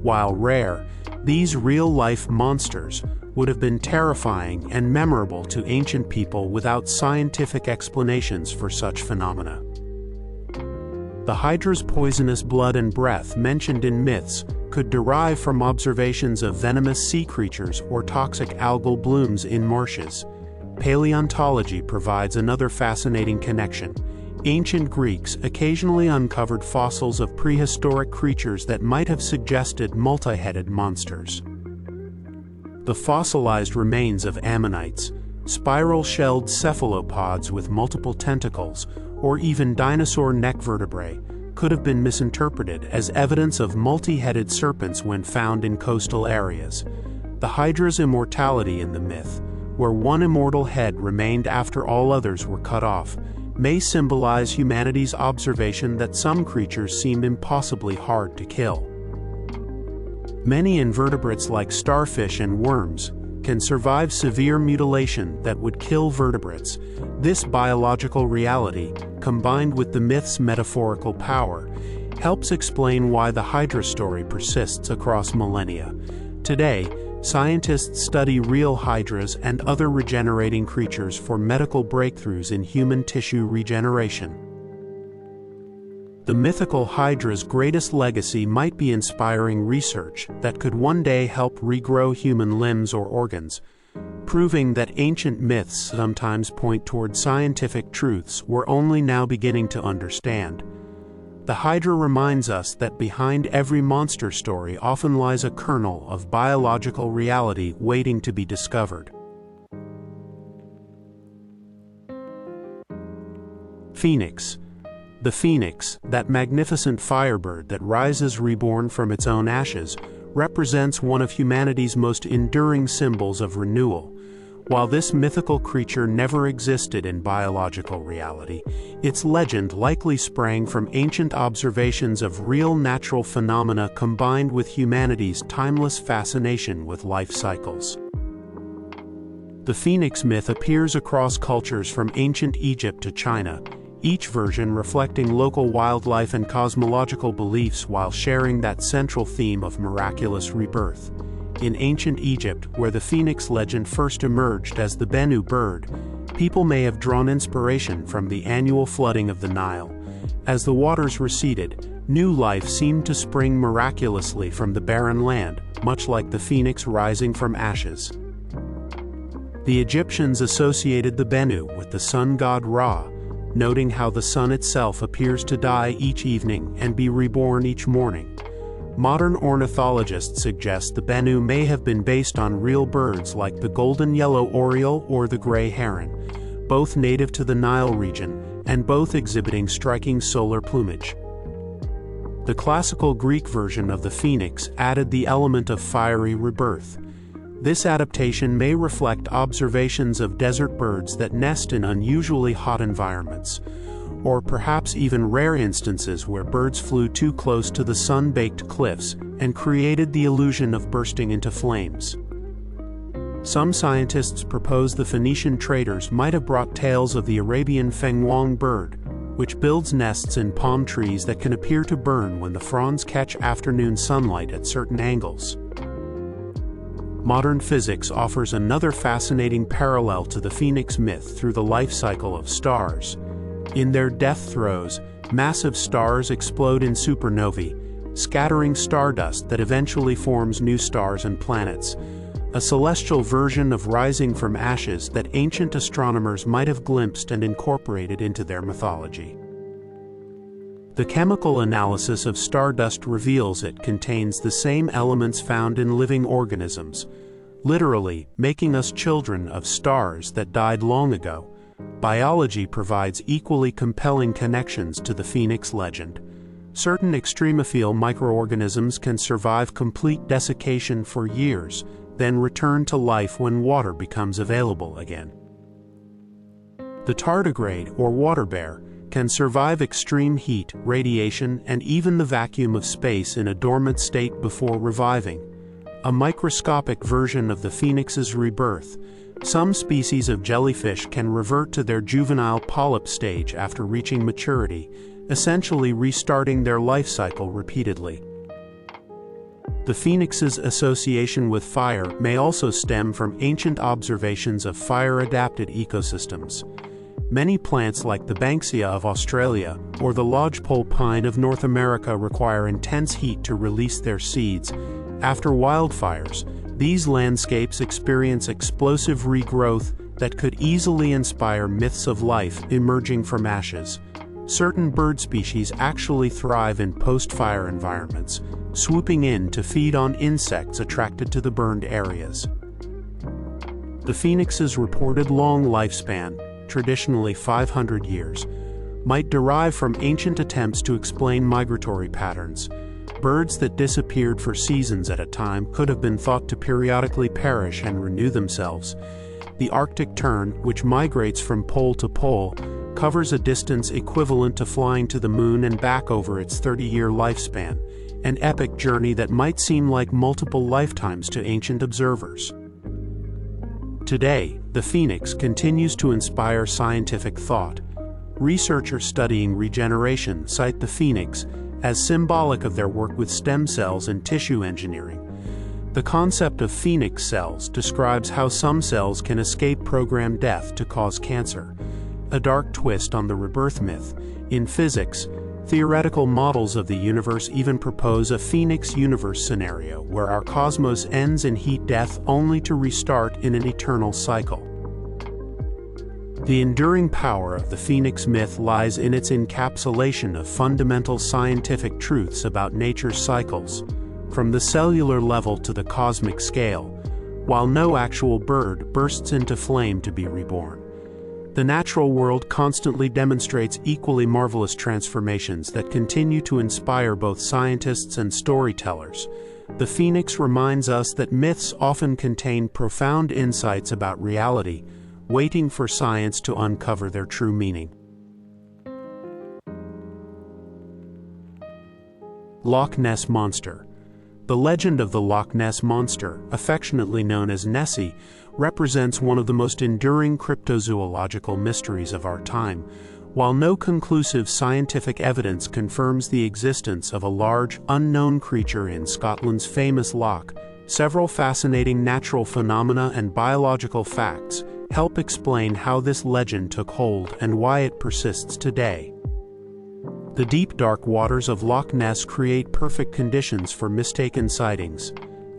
While rare, these real-life monsters would have been terrifying and memorable to ancient people without scientific explanations for such phenomena. The Hydra's poisonous blood and breath mentioned in myths could derive from observations of venomous sea creatures or toxic algal blooms in marshes. Paleontology provides another fascinating connection. ancient Greeks occasionally uncovered fossils of prehistoric creatures that might have suggested multi-headed monsters. The fossilized remains of ammonites, spiral-shelled cephalopods with multiple tentacles, or even dinosaur neck vertebrae, could have been misinterpreted as evidence of multi-headed serpents when found in coastal areas. The Hydra's immortality in the myth, where one immortal head remained after all others were cut off, may symbolize humanity's observation that some creatures seem impossibly hard to kill. Many invertebrates like starfish and worms can survive severe mutilation that would kill vertebrates. This biological reality, combined with the myth's metaphorical power, helps explain why the Hydra story persists across millennia. Today, scientists study real hydras and other regenerating creatures for medical breakthroughs in human tissue regeneration. The mythical Hydra's greatest legacy might be inspiring research that could one day help regrow human limbs or organs, proving that ancient myths sometimes point toward scientific truths we're only now beginning to understand. The Hydra reminds us that behind every monster story often lies a kernel of biological reality waiting to be discovered. Phoenix. The phoenix, that magnificent firebird that rises reborn from its own ashes, represents one of humanity's most enduring symbols of renewal. While this mythical creature never existed in biological reality, its legend likely sprang from ancient observations of real natural phenomena combined with humanity's timeless fascination with life cycles. The phoenix myth appears across cultures from ancient Egypt to China, each version reflecting local wildlife and cosmological beliefs while sharing that central theme of miraculous rebirth. In ancient Egypt, where the phoenix legend first emerged as the Bennu bird, people may have drawn inspiration from the annual flooding of the Nile. As the waters receded, new life seemed to spring miraculously from the barren land, much like the phoenix rising from ashes. The Egyptians associated the Bennu with the sun god Ra, noting how the sun itself appears to die each evening and be reborn each morning. Modern ornithologists suggest the Bennu may have been based on real birds like the golden yellow oriole or the gray heron, both native to the Nile region and both exhibiting striking solar plumage. The classical Greek version of the phoenix added the element of fiery rebirth. This adaptation may reflect observations of desert birds that nest in unusually hot environments, or perhaps even rare instances where birds flew too close to the sun-baked cliffs and created the illusion of bursting into flames. Some scientists propose the Phoenician traders might have brought tales of the Arabian fenghuang bird, which builds nests in palm trees that can appear to burn when the fronds catch afternoon sunlight at certain angles. Modern physics offers another fascinating parallel to the phoenix myth through the life cycle of stars. In their death throes, massive stars explode in supernovae, scattering stardust that eventually forms new stars and planets, a celestial version of rising from ashes that ancient astronomers might have glimpsed and incorporated into their mythology. The chemical analysis of stardust reveals it contains the same elements found in living organisms, literally making us children of stars that died long ago. Biology provides equally compelling connections to the phoenix legend. Certain extremophile microorganisms can survive complete desiccation for years, then return to life when water becomes available again. The tardigrade, or water bear, can survive extreme heat, radiation, and even the vacuum of space in a dormant state before reviving. A microscopic version of the phoenix's rebirth, some species of jellyfish can revert to their juvenile polyp stage after reaching maturity, essentially restarting their life cycle repeatedly. The phoenix's association with fire may also stem from ancient observations of fire-adapted ecosystems. Many plants like the banksia of Australia or the lodgepole pine of North America require intense heat to release their seeds. After wildfires, these landscapes experience explosive regrowth that could easily inspire myths of life emerging from ashes. certain bird species actually thrive in post-fire environments, swooping in to feed on insects attracted to the burned areas. The phoenix's reported long lifespan, traditionally 500 years, might derive from ancient attempts to explain migratory patterns. Birds that disappeared for seasons at a time could have been thought to periodically perish and renew themselves. The Arctic tern, which migrates from pole to pole, covers a distance equivalent to flying to the moon and back over its 30-year lifespan, an epic journey that might seem like multiple lifetimes to ancient observers. Today, the phoenix continues to inspire scientific thought. Researchers studying regeneration cite the phoenix as symbolic of their work with stem cells and tissue engineering. The concept of phoenix cells describes how some cells can escape programmed death to cause cancer, a dark twist on the rebirth myth. In physics, theoretical models of the universe even propose a phoenix universe scenario where our cosmos ends in heat death only to restart in an eternal cycle. The enduring power of the phoenix myth lies in its encapsulation of fundamental scientific truths about nature's cycles, from the cellular level to the cosmic scale, while no actual bird bursts into flame to be reborn. The natural world constantly demonstrates equally marvelous transformations that continue to inspire both scientists and storytellers. The phoenix reminds us that myths often contain profound insights about reality, waiting for science to uncover their true meaning. Loch Ness Monster. The legend of the Loch Ness Monster, affectionately known as Nessie, represents one of the most enduring cryptozoological mysteries of our time. While no conclusive scientific evidence confirms the existence of a large, unknown creature in Scotland's famous loch, several fascinating natural phenomena and biological facts help explain how this legend took hold and why it persists today. The deep, dark waters of Loch Ness create perfect conditions for mistaken sightings.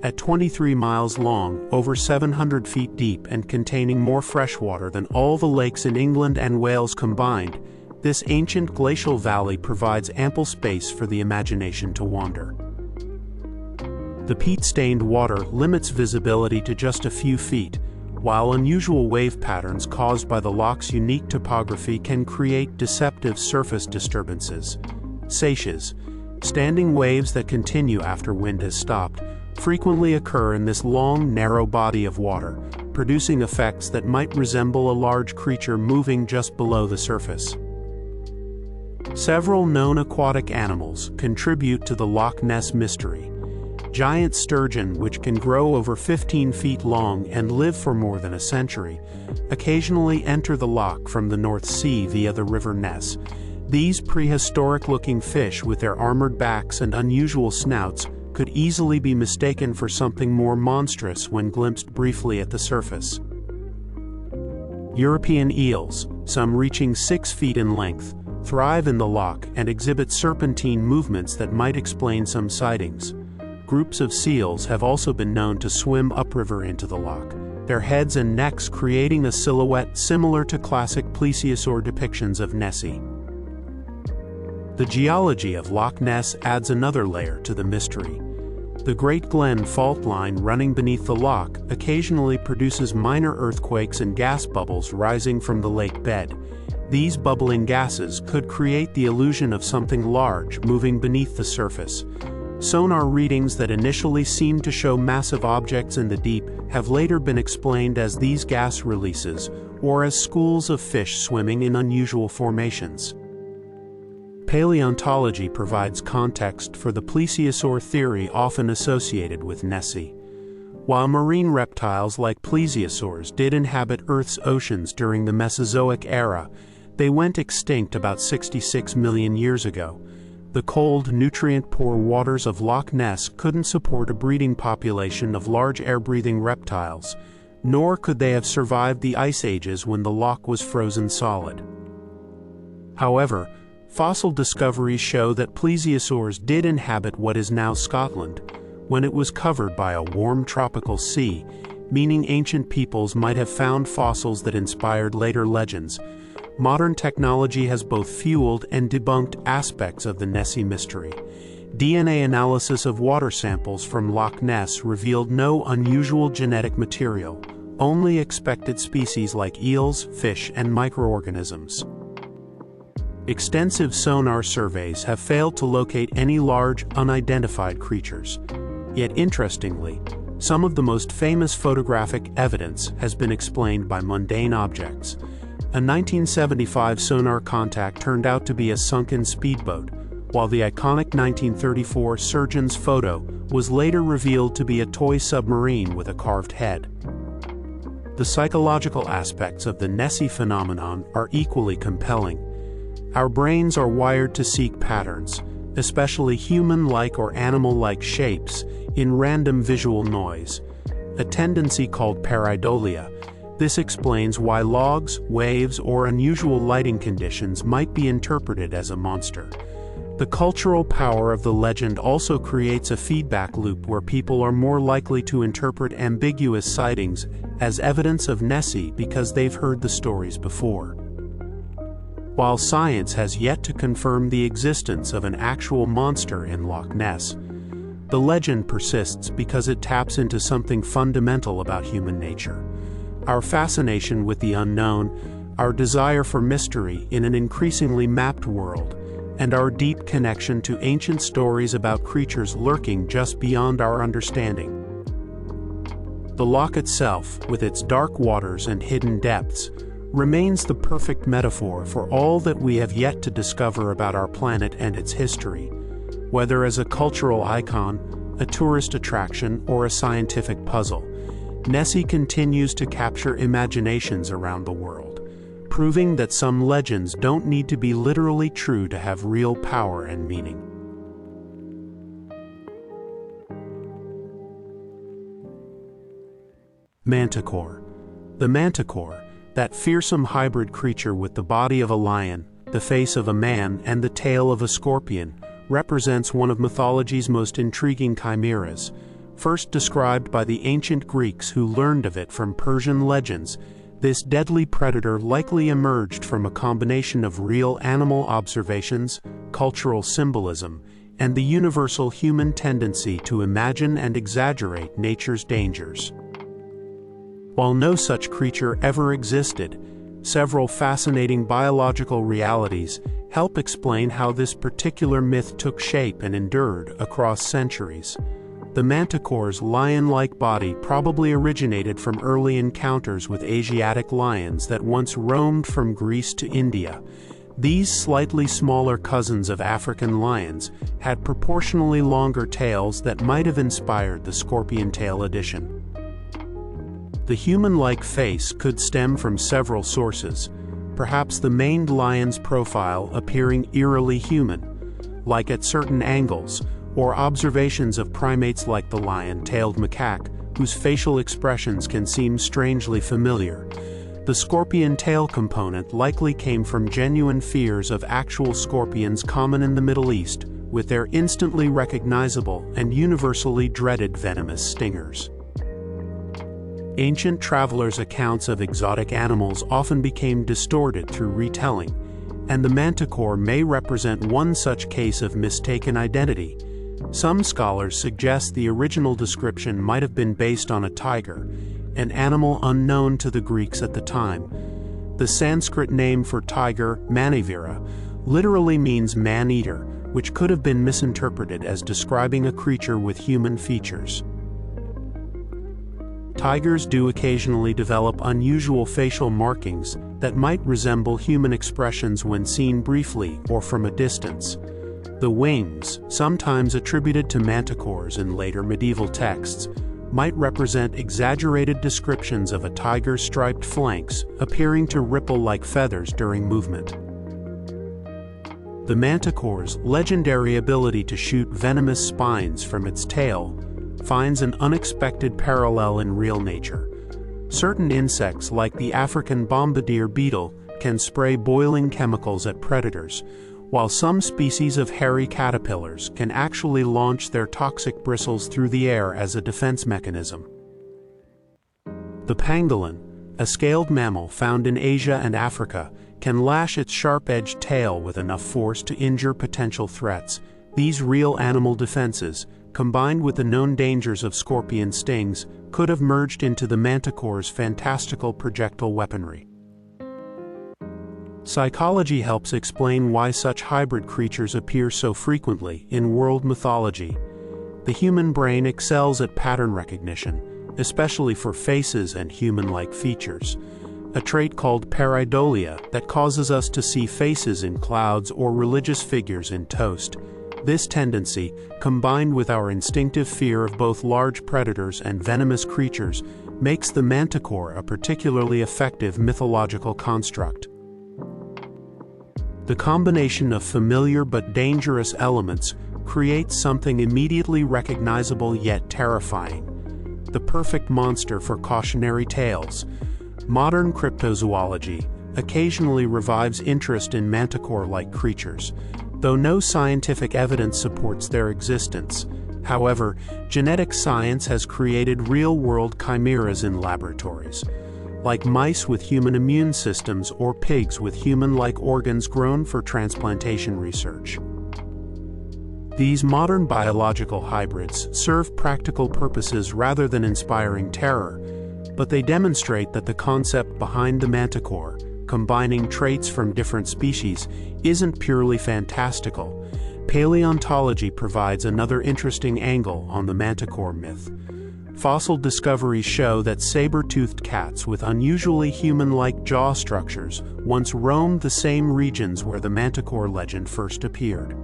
At 23 miles long, over 700 feet deep, and containing more fresh water than all the lakes in England and Wales combined, this ancient glacial valley provides ample space for the imagination to wander. The peat-stained water limits visibility to just a few feet, while unusual wave patterns caused by the loch's unique topography can create deceptive surface disturbances. Seiches, standing waves that continue after wind has stopped, frequently occur in this long, narrow body of water, producing effects that might resemble a large creature moving just below the surface. Several known aquatic animals contribute to the Loch Ness mystery. Giant sturgeon, which can grow over 15 feet long and live for more than a century, occasionally enter the loch from the North Sea via the River Ness. These prehistoric-looking fish, with their armored backs and unusual snouts, could easily be mistaken for something more monstrous when glimpsed briefly at the surface. European eels, some reaching 6 feet in length, thrive in the loch and exhibit serpentine movements that might explain some sightings. Groups of seals have also been known to swim upriver into the loch, their heads and necks creating a silhouette similar to classic plesiosaur depictions of Nessie. The geology of Loch Ness adds another layer to the mystery. The Great Glen fault line running beneath the loch occasionally produces minor earthquakes and gas bubbles rising from the lake bed. These bubbling gases could create the illusion of something large moving beneath the surface. Sonar readings that initially seemed to show massive objects in the deep have later been explained as these gas releases, or as schools of fish swimming in unusual formations. Paleontology provides context for the plesiosaur theory often associated with Nessie. While marine reptiles like plesiosaurs did inhabit Earth's oceans during the Mesozoic era, they went extinct about 66 million years ago. The cold, nutrient-poor waters of Loch Ness couldn't support a breeding population of large air-breathing reptiles, nor could they have survived the ice ages when the loch was frozen solid. However, fossil discoveries show that plesiosaurs did inhabit what is now Scotland. When it was covered by a warm tropical sea, meaning ancient peoples might have found fossils that inspired later legends. Modern technology has both fueled and debunked aspects of the Nessie mystery. DNA analysis of water samples from Loch Ness revealed no unusual genetic material, only expected species like eels, fish, and microorganisms. Extensive sonar surveys have failed to locate any large, unidentified creatures. Yet interestingly, some of the most famous photographic evidence has been explained by mundane objects. A 1975 sonar contact turned out to be a sunken speedboat, while the iconic 1934 surgeon's photo was later revealed to be a toy submarine with a carved head. The psychological aspects of the Nessie phenomenon are equally compelling. Our brains are wired to seek patterns, especially human-like or animal-like shapes, in random visual noise, a tendency called pareidolia. This explains why logs, waves, or unusual lighting conditions might be interpreted as a monster. The cultural power of the legend also creates a feedback loop where people are more likely to interpret ambiguous sightings as evidence of Nessie because they've heard the stories before. While science has yet to confirm the existence of an actual monster in Loch Ness, the legend persists because it taps into something fundamental about human nature: our fascination with the unknown, our desire for mystery in an increasingly mapped world, and our deep connection to ancient stories about creatures lurking just beyond our understanding. The loch itself, with its dark waters and hidden depths, remains the perfect metaphor for all that we have yet to discover about our planet and its history. Whether as a cultural icon, a tourist attraction, or a scientific puzzle, Nessie continues to capture imaginations around the world, proving that some legends don't need to be literally true to have real power and meaning. Manticore. The manticore, that fearsome hybrid creature with the body of a lion, the face of a man, and the tail of a scorpion, represents one of mythology's most intriguing chimeras. First described by the ancient Greeks who learned of it from Persian legends, this deadly predator likely emerged from a combination of real animal observations, cultural symbolism, and the universal human tendency to imagine and exaggerate nature's dangers. While no such creature ever existed, several fascinating biological realities help explain how this particular myth took shape and endured across centuries. The manticore's lion-like body probably originated from early encounters with Asiatic lions that once roamed from Greece to India. These slightly smaller cousins of African lions had proportionally longer tails that might have inspired the scorpion tail edition. The human-like face could stem from several sources, perhaps the maned lion's profile appearing eerily human, like at certain angles, or observations of primates like the lion-tailed macaque, whose facial expressions can seem strangely familiar. The scorpion tail component likely came from genuine fears of actual scorpions common in the Middle East, with their instantly recognizable and universally dreaded venomous stingers. Ancient travelers' accounts of exotic animals often became distorted through retelling, and the manticore may represent one such case of mistaken identity. Some scholars suggest the original description might have been based on a tiger, an animal unknown to the Greeks at the time. The Sanskrit name for tiger, manivira, literally means man-eater, which could have been misinterpreted as describing a creature with human features. Tigers do occasionally develop unusual facial markings that might resemble human expressions when seen briefly or from a distance. The wings, sometimes attributed to manticores in later medieval texts, might represent exaggerated descriptions of a tiger's striped flanks appearing to ripple like feathers during movement. The manticore's legendary ability to shoot venomous spines from its tail finds an unexpected parallel in real nature. Certain insects like the African bombardier beetle can spray boiling chemicals at predators, while some species of hairy caterpillars can actually launch their toxic bristles through the air as a defense mechanism. The pangolin, a scaled mammal found in Asia and Africa, can lash its sharp-edged tail with enough force to injure potential threats. These real animal defenses, combined with the known dangers of scorpion stings, could have merged into the manticore's fantastical projectile weaponry. Psychology helps explain why such hybrid creatures appear so frequently in world mythology. The human brain excels at pattern recognition, especially for faces and human-like features, a trait called pareidolia that causes us to see faces in clouds or religious figures in toast. This tendency, combined with our instinctive fear of both large predators and venomous creatures, makes the manticore a particularly effective mythological construct. The combination of familiar but dangerous elements creates something immediately recognizable yet terrifying, the perfect monster for cautionary tales. Modern cryptozoology occasionally revives interest in manticore-like creatures, though no scientific evidence supports their existence. However, genetic science has created real-world chimeras in laboratories, like mice with human immune systems or pigs with human-like organs grown for transplantation research. These modern biological hybrids serve practical purposes rather than inspiring terror, but they demonstrate that the concept behind the manticore, combining traits from different species, isn't purely fantastical. Paleontology provides another interesting angle on the manticore myth. Fossil discoveries show that saber-toothed cats with unusually human-like jaw structures once roamed the same regions where the manticore legend first appeared.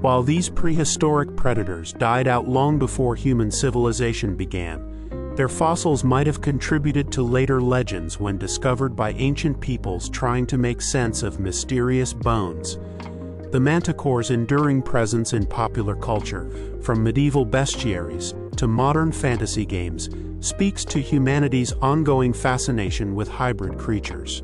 While these prehistoric predators died out long before human civilization began, their fossils might have contributed to later legends when discovered by ancient peoples trying to make sense of mysterious bones. The manticore's enduring presence in popular culture, from medieval bestiaries to modern fantasy games, speaks to humanity's ongoing fascination with hybrid creatures.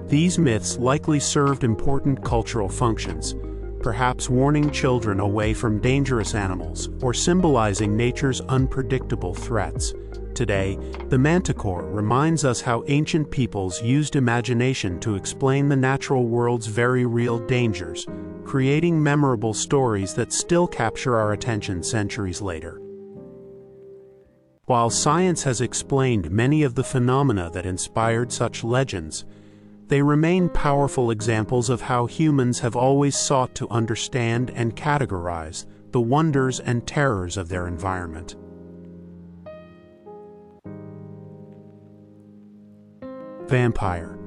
These myths likely served important cultural functions, perhaps warning children away from dangerous animals or symbolizing nature's unpredictable threats. Today, the manticore reminds us how ancient peoples used imagination to explain the natural world's very real dangers, creating memorable stories that still capture our attention centuries later. While science has explained many of the phenomena that inspired such legends, they remain powerful examples of how humans have always sought to understand and categorize the wonders and terrors of their environment. Vampire.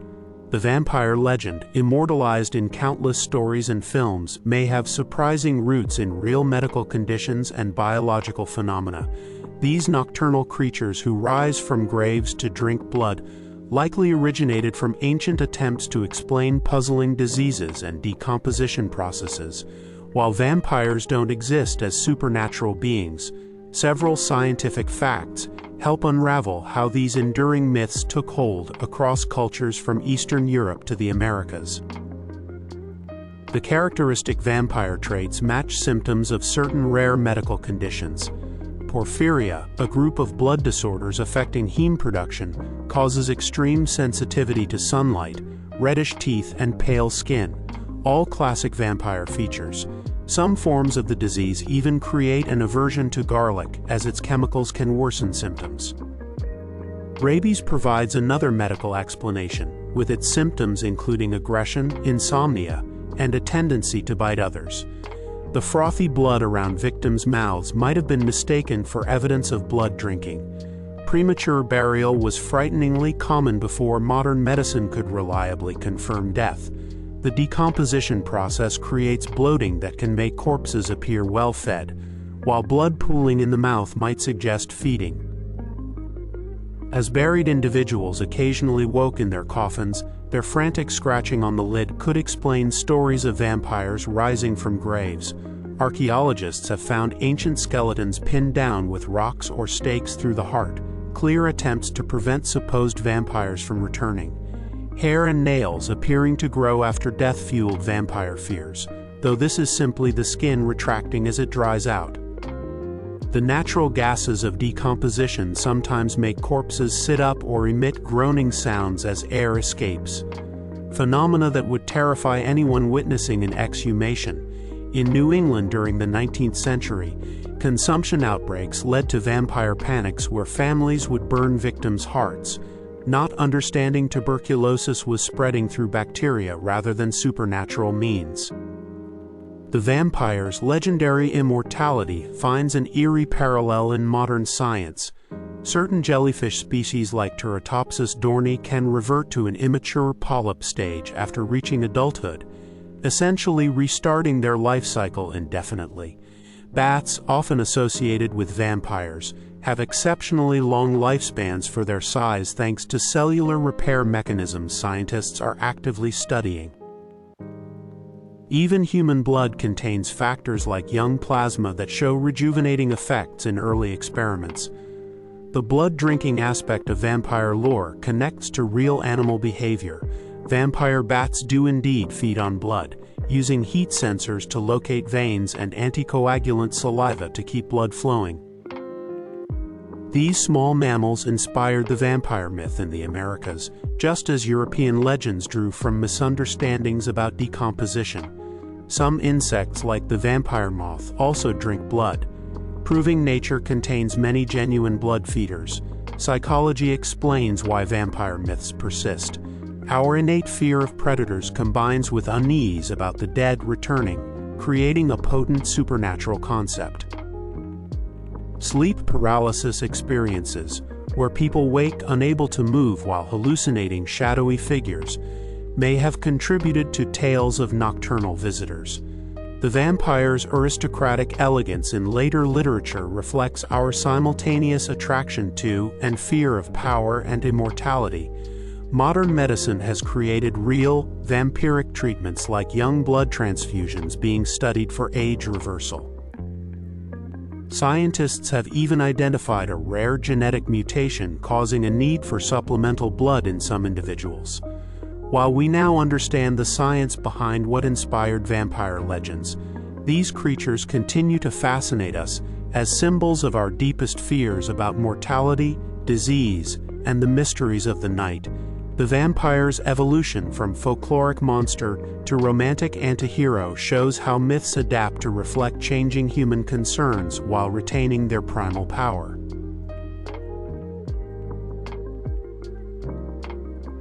The vampire legend, immortalized in countless stories and films, may have surprising roots in real medical conditions and biological phenomena. These nocturnal creatures who rise from graves to drink blood likely originated from ancient attempts to explain puzzling diseases and decomposition processes. While vampires don't exist as supernatural beings, several scientific facts help unravel how these enduring myths took hold across cultures from Eastern Europe to the Americas. The characteristic vampire traits match symptoms of certain rare medical conditions. Porphyria, a group of blood disorders affecting heme production, causes extreme sensitivity to sunlight, reddish teeth, and pale skin, all classic vampire features. Some forms of the disease even create an aversion to garlic, as its chemicals can worsen symptoms. Rabies provides another medical explanation, with its symptoms including aggression, insomnia, and a tendency to bite others. The frothy blood around victims' mouths might have been mistaken for evidence of blood drinking. Premature burial was frighteningly common before modern medicine could reliably confirm death. The decomposition process creates bloating that can make corpses appear well-fed, while blood pooling in the mouth might suggest feeding. As buried individuals occasionally woke in their coffins, their frantic scratching on the lid could explain stories of vampires rising from graves. Archaeologists have found ancient skeletons pinned down with rocks or stakes through the heart, clear attempts to prevent supposed vampires from returning. Hair and nails appearing to grow after death fueled vampire fears, though this is simply the skin retracting as it dries out. The natural gases of decomposition sometimes make corpses sit up or emit groaning sounds as air escapes. Phenomena that would terrify anyone witnessing an exhumation. In New England during the 19th century, consumption outbreaks led to vampire panics where families would burn victims' hearts, not understanding tuberculosis was spreading through bacteria rather than supernatural means. The vampire's legendary immortality finds an eerie parallel in modern science. Certain jellyfish species like Turritopsis dohrnii can revert to an immature polyp stage after reaching adulthood, essentially restarting their life cycle indefinitely. Bats, often associated with vampires, have exceptionally long lifespans for their size thanks to cellular repair mechanisms scientists are actively studying. Even human blood contains factors like young plasma that show rejuvenating effects in early experiments. The blood-drinking aspect of vampire lore connects to real animal behavior. Vampire bats do indeed feed on blood, using heat sensors to locate veins and anticoagulant saliva to keep blood flowing. These small mammals inspired the vampire myth in the Americas, just as European legends drew from misunderstandings about decomposition. Some insects, like the vampire moth, also drink blood, proving nature contains many genuine blood feeders. Psychology explains why vampire myths persist. Our innate fear of predators combines with unease about the dead returning, creating a potent supernatural concept. Sleep paralysis experiences, where people wake unable to move while hallucinating shadowy figures, may have contributed to tales of nocturnal visitors. The vampire's aristocratic elegance in later literature reflects our simultaneous attraction to and fear of power and immortality. Modern medicine has created real, vampiric treatments like young blood transfusions being studied for age reversal. Scientists have even identified a rare genetic mutation causing a need for supplemental blood in some individuals. While we now understand the science behind what inspired vampire legends, these creatures continue to fascinate us as symbols of our deepest fears about mortality, disease, and the mysteries of the night. The vampire's evolution from folkloric monster to romantic antihero shows how myths adapt to reflect changing human concerns while retaining their primal power.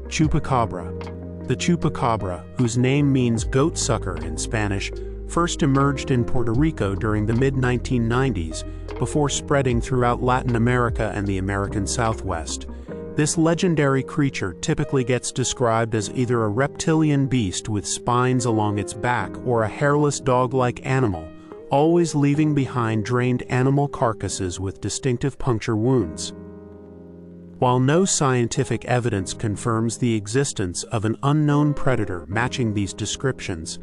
Chupacabra. The chupacabra, whose name means goat sucker in Spanish, first emerged in Puerto Rico during the mid-1990s before spreading throughout Latin America and the American Southwest. This legendary creature typically gets described as either a reptilian beast with spines along its back or a hairless dog-like animal, always leaving behind drained animal carcasses with distinctive puncture wounds. While no scientific evidence confirms the existence of an unknown predator matching these descriptions,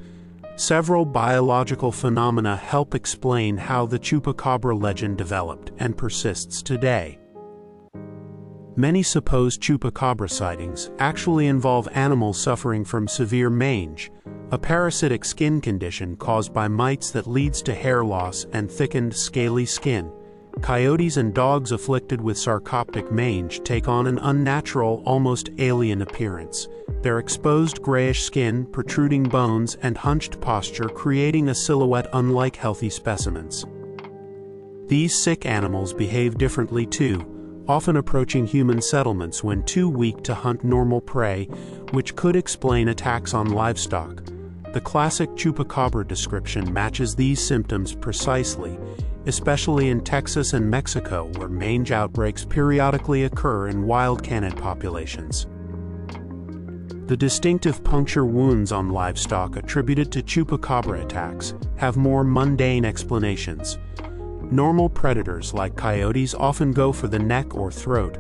several biological phenomena help explain how the chupacabra legend developed and persists today. Many supposed chupacabra sightings actually involve animals suffering from severe mange, a parasitic skin condition caused by mites that leads to hair loss and thickened, scaly skin. Coyotes and dogs afflicted with sarcoptic mange take on an unnatural, almost alien appearance, their exposed grayish skin, protruding bones, and hunched posture creating a silhouette unlike healthy specimens. These sick animals behave differently too, often approaching human settlements when too weak to hunt normal prey, which could explain attacks on livestock. The classic chupacabra description matches these symptoms precisely, especially in Texas and Mexico, where mange outbreaks periodically occur in wild canid populations. The distinctive puncture wounds on livestock attributed to chupacabra attacks have more mundane explanations. Normal predators like coyotes often go for the neck or throat,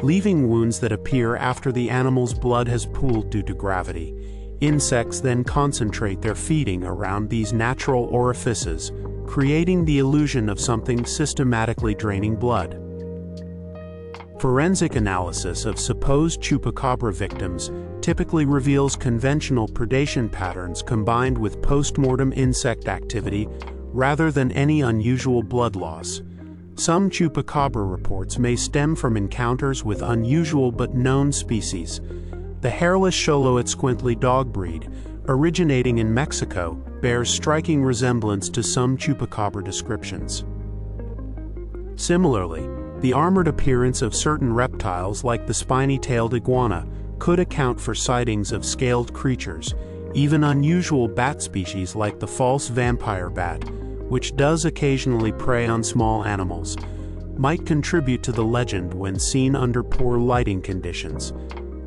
leaving wounds that appear after the animal's blood has pooled due to gravity. Insects then concentrate their feeding around these natural orifices, creating the illusion of something systematically draining blood. Forensic analysis of supposed chupacabra victims typically reveals conventional predation patterns combined with post-mortem insect activity rather than any unusual blood loss. Some Chupacabra reports may stem from encounters with unusual but known species. The hairless Xoloitzcuintli dog breed, originating in Mexico, bears striking resemblance to some Chupacabra descriptions. Similarly, the armored appearance of certain reptiles like the spiny-tailed iguana could account for sightings of scaled creatures. Even unusual bat species like the false vampire bat, which does occasionally prey on small animals, might contribute to the legend when seen under poor lighting conditions.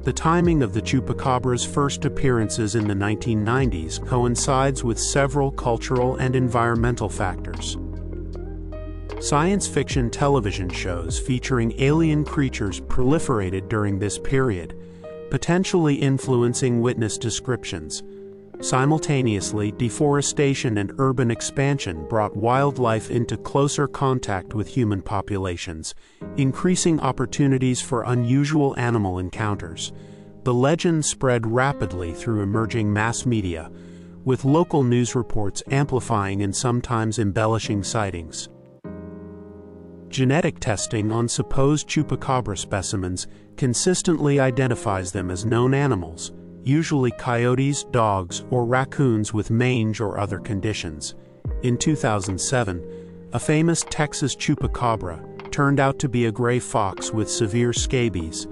The timing of the Chupacabra's first appearances in the 1990s coincides with several cultural and environmental factors. Science fiction television shows featuring alien creatures proliferated during this period, potentially influencing witness descriptions. Simultaneously, deforestation and urban expansion brought wildlife into closer contact with human populations, increasing opportunities for unusual animal encounters. The legend spread rapidly through emerging mass media, with local news reports amplifying and sometimes embellishing sightings. Genetic testing on supposed Chupacabra specimens consistently identifies them as known animals, usually coyotes, dogs, or raccoons with mange or other conditions. In 2007, a famous Texas Chupacabra turned out to be a gray fox with severe scabies.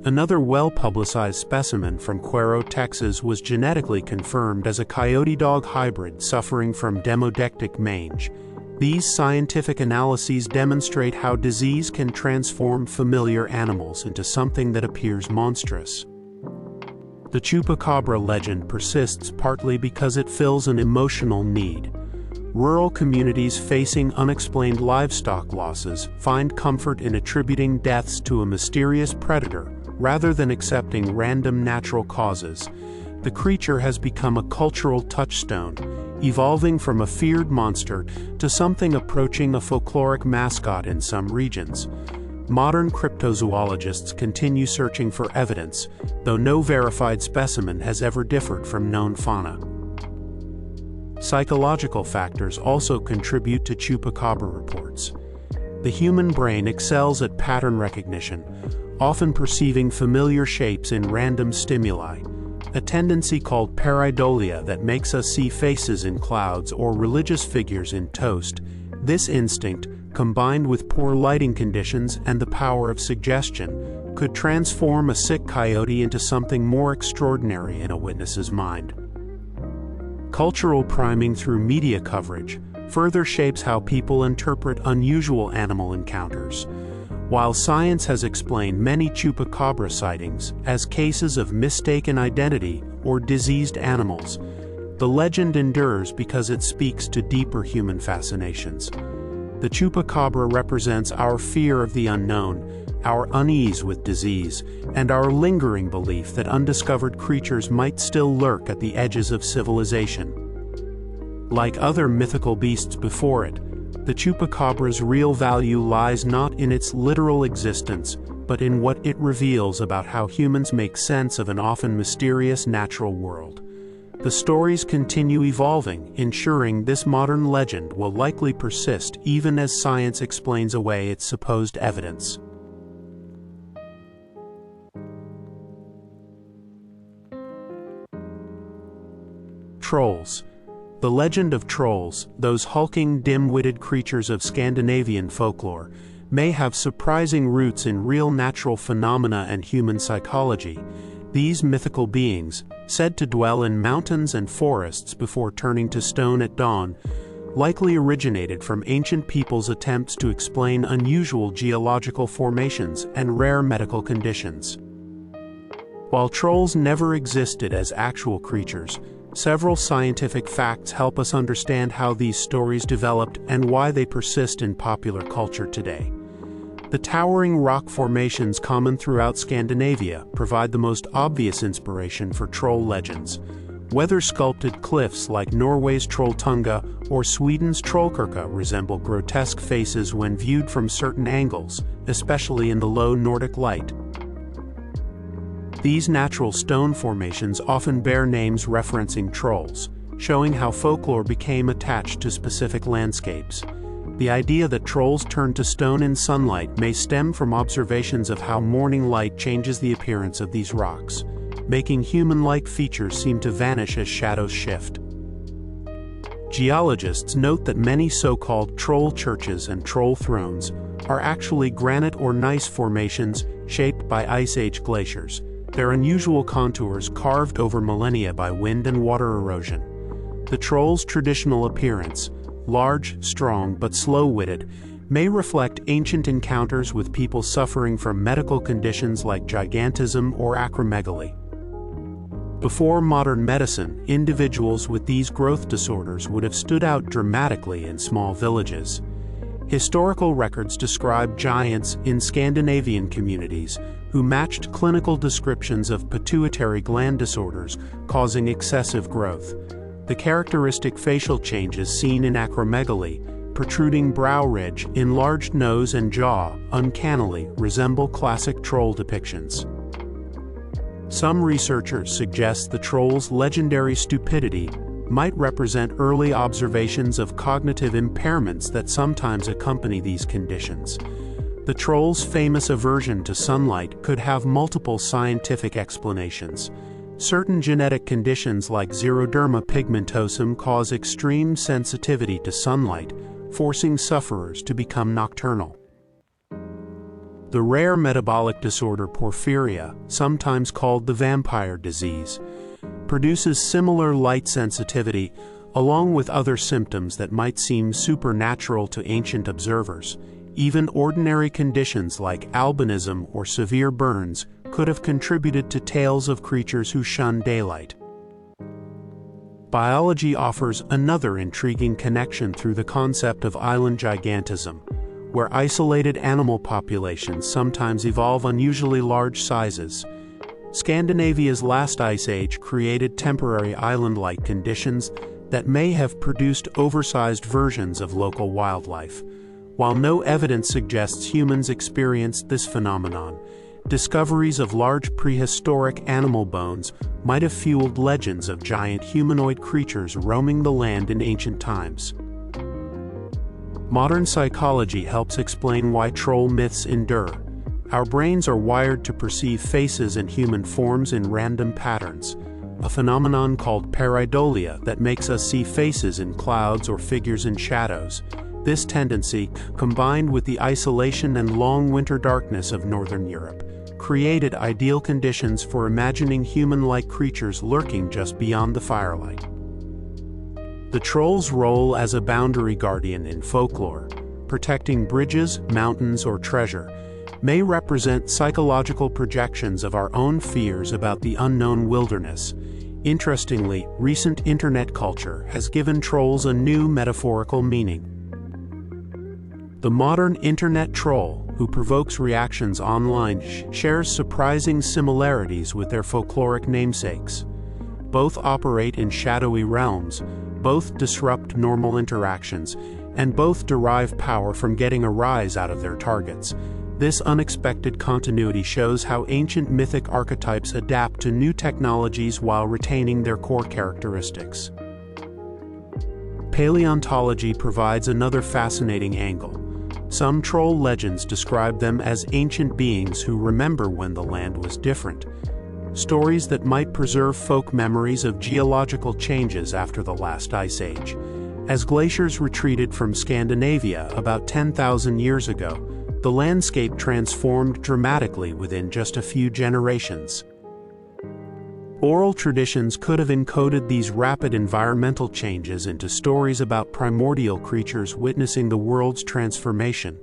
Another well-publicized specimen from Cuero, Texas was genetically confirmed as a coyote-dog hybrid suffering from demodectic mange. These scientific analyses demonstrate how disease can transform familiar animals into something that appears monstrous. The Chupacabra legend persists partly because it fills an emotional need. Rural communities facing unexplained livestock losses find comfort in attributing deaths to a mysterious predator rather than accepting random natural causes. The creature has become a cultural touchstone, evolving from a feared monster to something approaching a folkloric mascot in some regions. Modern cryptozoologists continue searching for evidence, though no verified specimen has ever differed from known fauna. Psychological factors also contribute to Chupacabra reports. The human brain excels at pattern recognition, often perceiving familiar shapes in random stimuli, a tendency called pareidolia that makes us see faces in clouds or religious figures in toast. This instinct, combined with poor lighting conditions and the power of suggestion, could transform a sick coyote into something more extraordinary in a witness's mind. Cultural priming through media coverage further shapes how people interpret unusual animal encounters. While science has explained many Chupacabra sightings as cases of mistaken identity or diseased animals, the legend endures because it speaks to deeper human fascinations. The Chupacabra represents our fear of the unknown, our unease with disease, and our lingering belief that undiscovered creatures might still lurk at the edges of civilization. Like other mythical beasts before it, the Chupacabra's real value lies not in its literal existence, but in what it reveals about how humans make sense of an often mysterious natural world. The stories continue evolving, ensuring this modern legend will likely persist even as science explains away its supposed evidence. Trolls. The legend of trolls, those hulking, dim-witted creatures of Scandinavian folklore, may have surprising roots in real natural phenomena and human psychology. These mythical beings, said to dwell in mountains and forests before turning to stone at dawn, likely originated from ancient peoples' attempts to explain unusual geological formations and rare medical conditions. While trolls never existed as actual creatures, several scientific facts help us understand how these stories developed and why they persist in popular culture today. The towering rock formations common throughout Scandinavia provide the most obvious inspiration for troll legends. Weather-sculpted cliffs like Norway's Trolltunga or Sweden's Trollkirke resemble grotesque faces when viewed from certain angles, especially in the low Nordic light. These natural stone formations often bear names referencing trolls, showing how folklore became attached to specific landscapes. The idea that trolls turn to stone in sunlight may stem from observations of how morning light changes the appearance of these rocks, making human-like features seem to vanish as shadows shift. Geologists note that many so-called troll churches and troll thrones are actually granite or gneiss formations shaped by Ice Age glaciers, their unusual contours carved over millennia by wind and water erosion. The troll's traditional appearance, large, strong, but slow-witted, may reflect ancient encounters with people suffering from medical conditions like gigantism or acromegaly. Before modern medicine, individuals with these growth disorders would have stood out dramatically in small villages. Historical records describe giants in Scandinavian communities who matched clinical descriptions of pituitary gland disorders causing excessive growth. The characteristic facial changes seen in acromegaly, protruding brow ridge, enlarged nose and jaw, uncannily resemble classic troll depictions. Some researchers suggest the troll's legendary stupidity might represent early observations of cognitive impairments that sometimes accompany these conditions. The troll's famous aversion to sunlight could have multiple scientific explanations. Certain genetic conditions like xeroderma pigmentosum cause extreme sensitivity to sunlight, forcing sufferers to become nocturnal. The rare metabolic disorder porphyria, sometimes called the vampire disease, produces similar light sensitivity along with other symptoms that might seem supernatural to ancient observers. Even ordinary conditions like albinism or severe burns could have contributed to tales of creatures who shun daylight. Biology offers another intriguing connection through the concept of island gigantism, where isolated animal populations sometimes evolve unusually large sizes. Scandinavia's last ice age created temporary island-like conditions that may have produced oversized versions of local wildlife. While no evidence suggests humans experienced this phenomenon, discoveries of large prehistoric animal bones might have fueled legends of giant humanoid creatures roaming the land in ancient times. Modern psychology helps explain why troll myths endure. Our brains are wired to perceive faces and human forms in random patterns, a phenomenon called pareidolia that makes us see faces in clouds or figures in shadows. This tendency, combined with the isolation and long winter darkness of Northern Europe, created ideal conditions for imagining human-like creatures lurking just beyond the firelight. The troll's role as a boundary guardian in folklore, protecting bridges, mountains, or treasure, may represent psychological projections of our own fears about the unknown wilderness. Interestingly, recent internet culture has given trolls a new metaphorical meaning. The modern internet troll, who provokes reactions online, shares surprising similarities with their folkloric namesakes. Both operate in shadowy realms, both disrupt normal interactions, and both derive power from getting a rise out of their targets. This unexpected continuity shows how ancient mythic archetypes adapt to new technologies while retaining their core characteristics. Paleontology provides another fascinating angle. Some troll legends describe them as ancient beings who remember when the land was different. Stories that might preserve folk memories of geological changes after the last ice age. As glaciers retreated from Scandinavia about 10,000 years ago, the landscape transformed dramatically within just a few generations. Oral traditions could have encoded these rapid environmental changes into stories about primordial creatures witnessing the world's transformation.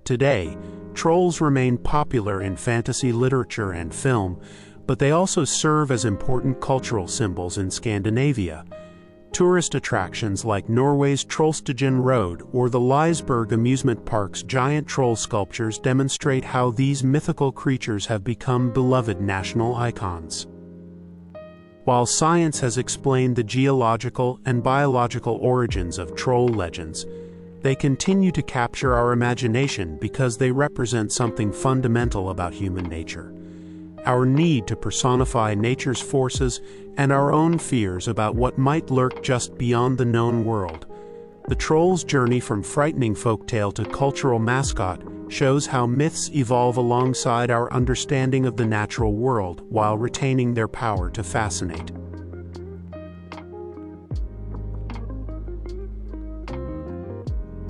Today, trolls remain popular in fantasy literature and film, but they also serve as important cultural symbols in Scandinavia. Tourist attractions like Norway's Trollstigen Road or the Liseberg amusement park's giant troll sculptures demonstrate how these mythical creatures have become beloved national icons. While science has explained the geological and biological origins of troll legends, they continue to capture our imagination because they represent something fundamental about human nature. Our need to personify nature's forces and our own fears about what might lurk just beyond the known world. The troll's journey from frightening folktale to cultural mascot shows how myths evolve alongside our understanding of the natural world while retaining their power to fascinate.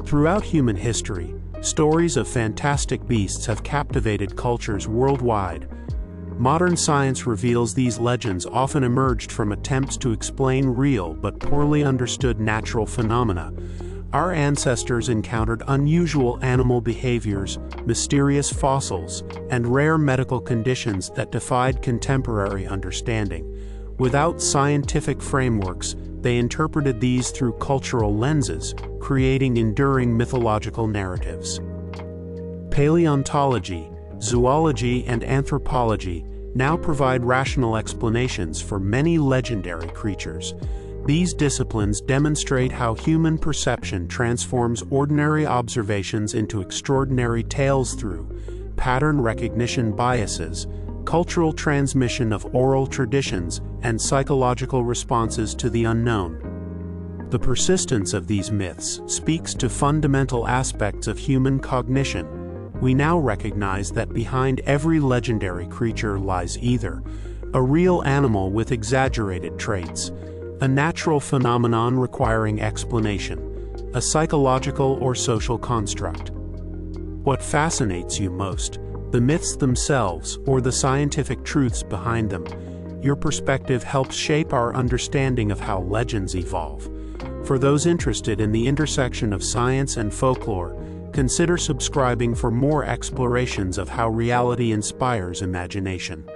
Throughout human history, stories of fantastic beasts have captivated cultures worldwide. Modern science reveals these legends often emerged from attempts to explain real but poorly understood natural phenomena. Our ancestors encountered unusual animal behaviors, mysterious fossils, and rare medical conditions that defied contemporary understanding. Without scientific frameworks, they interpreted these through cultural lenses, creating enduring mythological narratives. Paleontology, zoology, and anthropology now provide rational explanations for many legendary creatures. These disciplines demonstrate how human perception transforms ordinary observations into extraordinary tales through pattern recognition biases, cultural transmission of oral traditions, and psychological responses to the unknown. The persistence of these myths speaks to fundamental aspects of human cognition. We now recognize that behind every legendary creature lies either a real animal with exaggerated traits, a natural phenomenon requiring explanation, a psychological or social construct. What fascinates you most? The myths themselves, or the scientific truths behind them? Your perspective helps shape our understanding of how legends evolve. For those interested in the intersection of science and folklore, consider subscribing for more explorations of how reality inspires imagination.